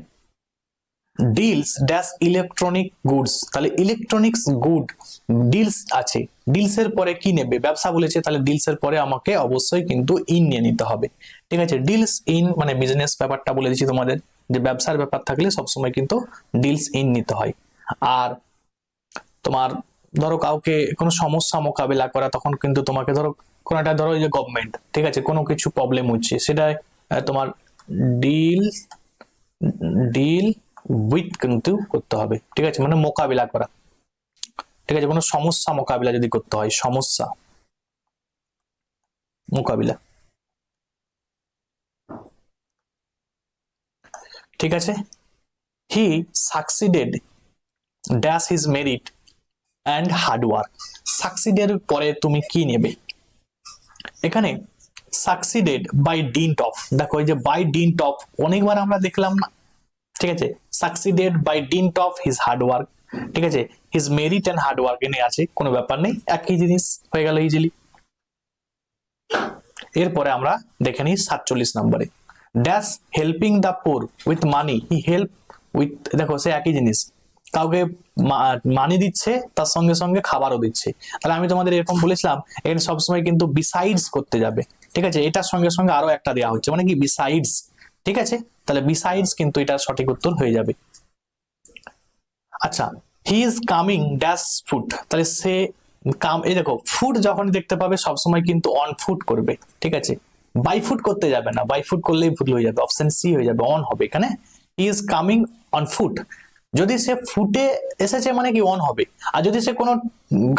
deals dash electronic goods, তাহলে ইলেকট্রনিক্স গুড ডিলস আছে, ডিলস এর পরে কি নেবে, ব্যবসা বলেছে, তাহলে ডিলস এর পরে আমাকে অবশ্যই কিন্তু ইন নিয়ে নিতে হবে, ঠিক আছে, ডিলস ইন মানে বিজনেস ব্যাপারটা বলে দিচ্ছি তোমাদের, যে ব্যবসার ব্যাপার থাকলে সবসময় কিন্তু ডিলস ইন নিতে হয়। আর তোমার ধরো কাউকে কোনো সমস্যা মোকাবেলা করা, তখন কিন্তু তোমাকে ধরো কোনো একটা, ধরো এই যে গভর্নমেন্ট, ঠিক আছে, কোনো কিছু প্রবলেম হচ্ছে, সেটা তোমার ডিল ডিল উইথ কিন্তু করতে হবে, ঠিক আছে, মানে মোকাবিলা করা, ঠিক আছে, কোনো সমস্যা মোকাবিলা যদি করতে হয়, সমস্যা মোকাবিলা, ঠিক আছে। He succeeded dash his merit and hard work. সাকসিডের পরে তুমি কি নেবে? এখানে সাকসিডেড বাই ডিন্ট অফ, দেখো এই যে বাই ডিন্ট অফ অনেকবার আমরা দেখলাম না, ঠিক আছে। Succeeded by dint of his hard work, ঠিক আছে, his merit and hard work এনে আছে, কোনো ব্যাপার নেই, একই জিনিস হয়ে গেল ইজিলি। এরপরে আমরা দেখে নিই 47 নম্বরে, dash helping the poor with money, he help with, দেখো সে একই জিনিস, কাউকে মানি দিচ্ছে তার সঙ্গে সঙ্গে খাবারও দিচ্ছে। তাহলে আমি তোমাদের এরকম বলেছিলাম এখানে সবসময় কিন্তু বিসাইডস করতে যাবে, ঠিক আছে, এটার সঙ্গে সঙ্গে আরো একটা দেওয়া হচ্ছে, মানে কি বিসাইডস, ঠিক আছে, তাহলে বিসাইডস কিন্তু এটা সঠিক উত্তর হয়ে যাবে। আচ্ছা, he is coming dash foot, তাহলে সে কাম, এই দেখো ফুট যখন দেখতে পাবে সবসময় কিন্তু অন ফুট করবে, ঠিক আছে, বাই ফুট করতে যাবে না, বাই ফুট করলেই ভুল হয়ে যাবে, অপশন সি হয়ে যাবে, অন হবে এখানে। He is coming on foot, যদি সে ফুটে এসেছে মানে কি অন হবে, আর যদি সে কোনো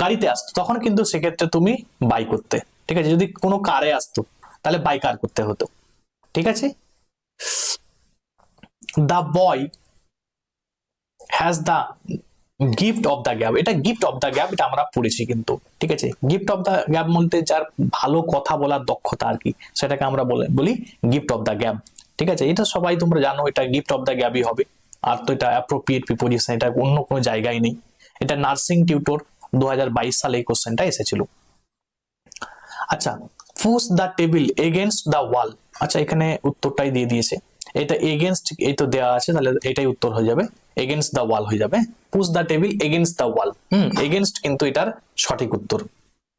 গাড়িতে আসতো তখন কিন্তু সেক্ষেত্রে তুমি বাই করতে, ঠিক আছে, যদি কোনো কারে আসতো তাহলে বাই কার করতে হতো, ঠিক আছে। The boy has the gift of the gap, এটা গিফট অফ দ্য গ্যাপ, এটা আমরা পড়েছি কিন্তু, ঠিক আছে, গিফট অফ দ্য গ্যাপ বলতে যার ভালো কথা বলার দক্ষতা আর কি, সেটাকে আমরা বলি গিফট অফ দ্য গ্যাপ, ঠিক আছে, এটা সবাই তোমরা জানো, এটা গিফট অফ দ্য গ্যাপই হবে। আর তো এটা অ্যাপ্রোপ্রিয়েট প্রিপোজিশন, এটা অন্য কোনো জায়গায় নেই, এটা নার্সিং টিউটর 2022 সালে এই কোশ্চেনটা এসেছিল। আচ্ছা, push the table against the wall, আচ্ছা এখানে উত্তরটাই দিয়ে দিয়েছে, এটা এগেনস্ট এই তো দেওয়া আছে, তাহলে এটাই উত্তর হয়ে যাবে, এগেনস্ট দ্য ওয়াল হয়ে যাবে, push the table against the wall, against কিন্তু এটার সঠিক উত্তর,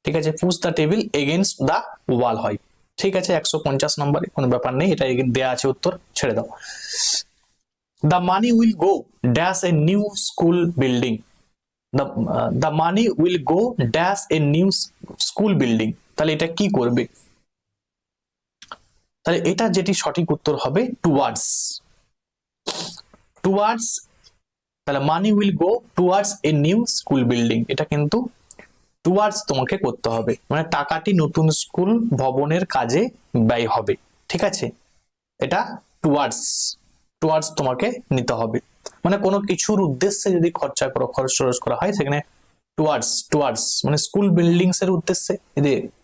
ঠিক আছে, push the table against the wall হয়, ঠিক আছে। 150 নম্বরে কোনো ব্যাপার নেই, এটা দেওয়া আছে উত্তর, ছেড়ে দাও। The money will go dash a new school building, the money will go dash a new school building, তাহলে এটা কি করবে? তাহলে এটা যেটি সঠিক উত্তর হবে টুয়ার্ডস, টুয়ার্ডস, তাহলে money will go towards a new school building, এটা কিন্তু টুয়ার্ডস তোমাকে করতে হবে, মানে টাকাটি নতুন স্কুল ভবনের কাজে ব্যয় হবে, ঠিক আছে, এটা টুয়ার্ডস, টুয়ার্ডস তোমাকে নিতে হবে, মানে কোনো কিছুর উদ্দেশ্যে যদি খরচ করা হয় সেখানে টুয়ার্ডস, টুয়ার্ডস মানে স্কুল বিল্ডিংস এর উদ্দেশ্যে,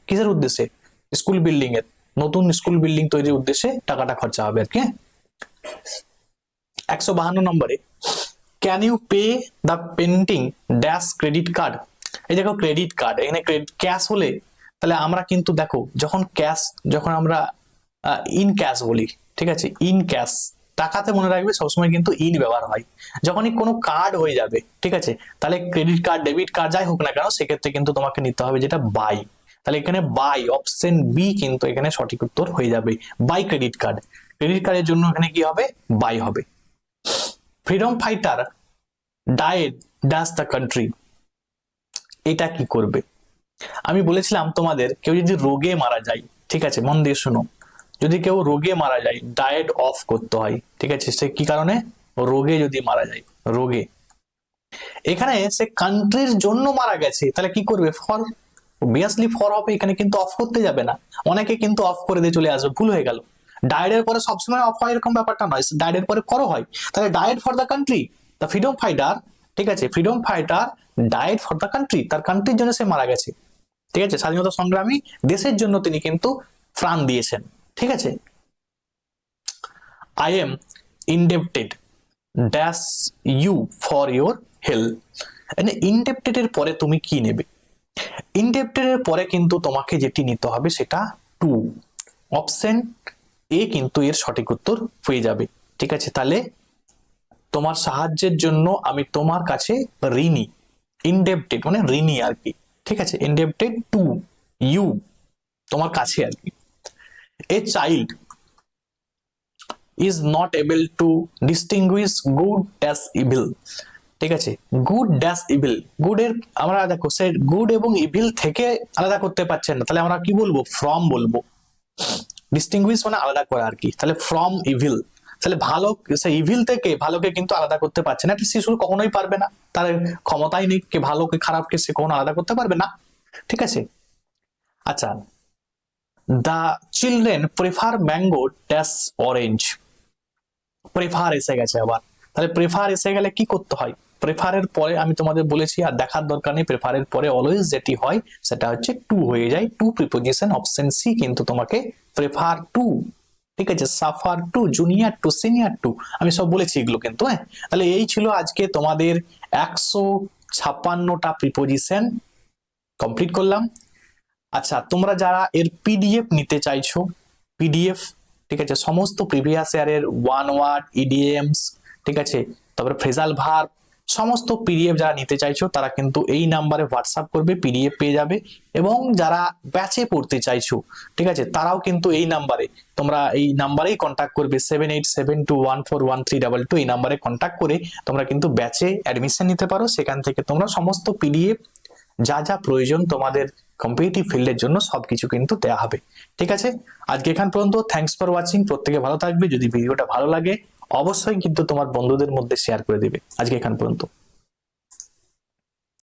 কিসের উদ্দেশ্যে? স্কুল বিল্ডিং এর, নতুন স্কুল বিল্ডিং তৈরির উদ্দেশ্যে টাকাটা খরচা হবে আর কি। 152 নম্বরে, can you pay the painting dash credit card, এই দেখো ক্রেডিট কার্ড, এখানে ক্যাশ হলে তাহলে আমরা কিন্তু দেখো যখন আমরা ইন ক্যাশ বলি, ঠিক আছে, ইন ক্যাশ, টাকাতে মনে রাখবে সবসময় কিন্তু ইন ব্যবহার হয়, যখনই কোনো কার্ড হয়ে যাবে, ঠিক আছে, তাহলে ক্রেডিট কার্ড ডেবিট কার্ড যাই হোক না কেন সেক্ষেত্রে কিন্তু তোমাকে নিতে হবে যেটা বাই, তাহলে এখানে বাই, অপশন বি কিন্তু এখানে সঠিক উত্তর হয়ে যাবে, বাই ক্রেডিট কার্ড, ক্রেডিট কার্ডের জন্য এখানে কি হবে? বাই হবে। Freedom fighter died dash the country, এটা কি করবে? আমি বলেছিলাম তোমাদের কেউ যদি রোগে মারা যায়, ঠিক আছে, মন দিয়ে শোনো, যদি কেউ রোগে মারা যায় ডায়েট অফ করতে হয়, ঠিক আছে, সে কি কারণে? রোগে যদি মারা যায়, রোগে, এখানে সে কান্ট্রির জন্য মারা গেছে তাহলে কি করবে? ফর, অবভিয়াসলি ফর হবে, এখানে কিন্তু অফ করতে যাবে না, অনেকে কিন্তু অফ করে দিয়ে চলে আসবে, ভুল হয়ে গেল, ডায়েটের পরে সবসময় অফ হয় এরকম ব্যাপারটা নয়, ডায়েটের পরে ফরও হয়, তাহলে diet for the country, the freedom fighter, ঠিক আছে, freedom fighter diet for the country, তার কান্ট্রির জন্য সে মারা গেছে, ঠিক আছে, স্বাধীনতা সংগ্রামী, দেশের জন্য তিনি কিন্তু প্রাণ দিয়েছেন, ঠিক আছে। I am indebted dash you for your help, indebted এর পরে তুমি কি নেবে? ইনডেপ্টেড এর পরে কিন্তু তোমাকে যেটি নিতে হবে সেটা টু, অপশন এ কিন্তু এর সঠিক উত্তর হয়ে যাবে, ঠিক আছে, তাহলে তোমার সাহায্যের জন্য আমি তোমার কাছে ঋণী, ইনডেপ্টেড মানে ঋণী আর কি, ঠিক আছে, ইনডেপ্টেড টু ইউ, তোমার কাছে আর কি। A child is not able to distinguished good dash evil, ঠিক আছে, গুড ড্যাশ ইভিল, গুড এর আমরা দেখো সে গুড এবং ইভিল থেকে আলাদা করতে পারছেন না, তাহলে আমরা কি বলবো? ফ্রম বলবো, ডিস্টিংগুইশ মানে আলাদা করা আর কি, তাহলে ফ্রম ইভিল, তাহলে ভালো, সে ইভিল থেকে ভালোকে কিন্তু আলাদা করতে পারছে না, একটা শিশু কখনোই পারবে না, তার ক্ষমতাই নেই, কে ভালোকে খারাপকে সে কখনো আলাদা করতে পারবে না, ঠিক আছে। আচ্ছা, the children prefer mango dash orange, prefer এসে গেছে আবার, তাহলে প্রেফার এসে গেলে কি করতে হয়? প্রেফারের পরে আমি তোমাদের বলেছি, আর দেখার দরকার নেই, প্রেফারের পরে অলওয়েজ যেটি হয় সেটা হচ্ছে টু হয়ে যায়, টু প্রিপোজিশন, অপশন সি কিন্তু তোমাকে প্রেফার টু, ঠিক আছে, suffer to, junior to, senior to, আমি সব বলেছি এগুলো কিন্তু। হ্যাঁ, তাহলে এই ছিল আজকে তোমাদের 156টা প্রিপোজিশন কমপ্লিট করলাম। আচ্ছা, তোমরা যারা এর পিডিএফ নিতে চাইছো, পিডিএফ, ঠিক আছে, সমস্ত প্রিভিয়াস ইয়ারের ওয়ান ওয়ার্ড, ইডিএমস, ঠিক আছে, তারপরে ফ্রেজাল ভার্ব, সমস্ত পিডিএফ যারা নিতে চাইছো তারা কিন্তু এই নাম্বারে হোয়াটসঅ্যাপ করবে, পিডিএফ পেয়ে যাবে। এবং যারা ব্যাচে পড়তে চাইছো, ঠিক আছে, তারাও কিন্তু এই নাম্বারে, তোমরা এই নাম্বারেই কন্ট্যাক্ট করবে, 7872141322, এই নাম্বারে কন্ট্যাক্ট করে তোমরা কিন্তু ব্যাচে অ্যাডমিশন নিতে পারো। সেখান থেকে তোমরা সমস্ত পিডিএফ যা যা প্রয়োজন তোমাদের কম্পিটিটিভ ফিল্ডের জন্য সবকিছু কিন্তু দেওয়া হবে। ঠিক আছে, আজকে এখান পর্যন্ত। Thanks for watching. প্রত্যেকে ভালো থাকবে। যদি ভিডিওটা ভালো লাগে অবশ্যই কিন্তু তোমার বন্ধুদের মধ্যে শেয়ার করে দিবে। আজকে এখান পর্যন্ত।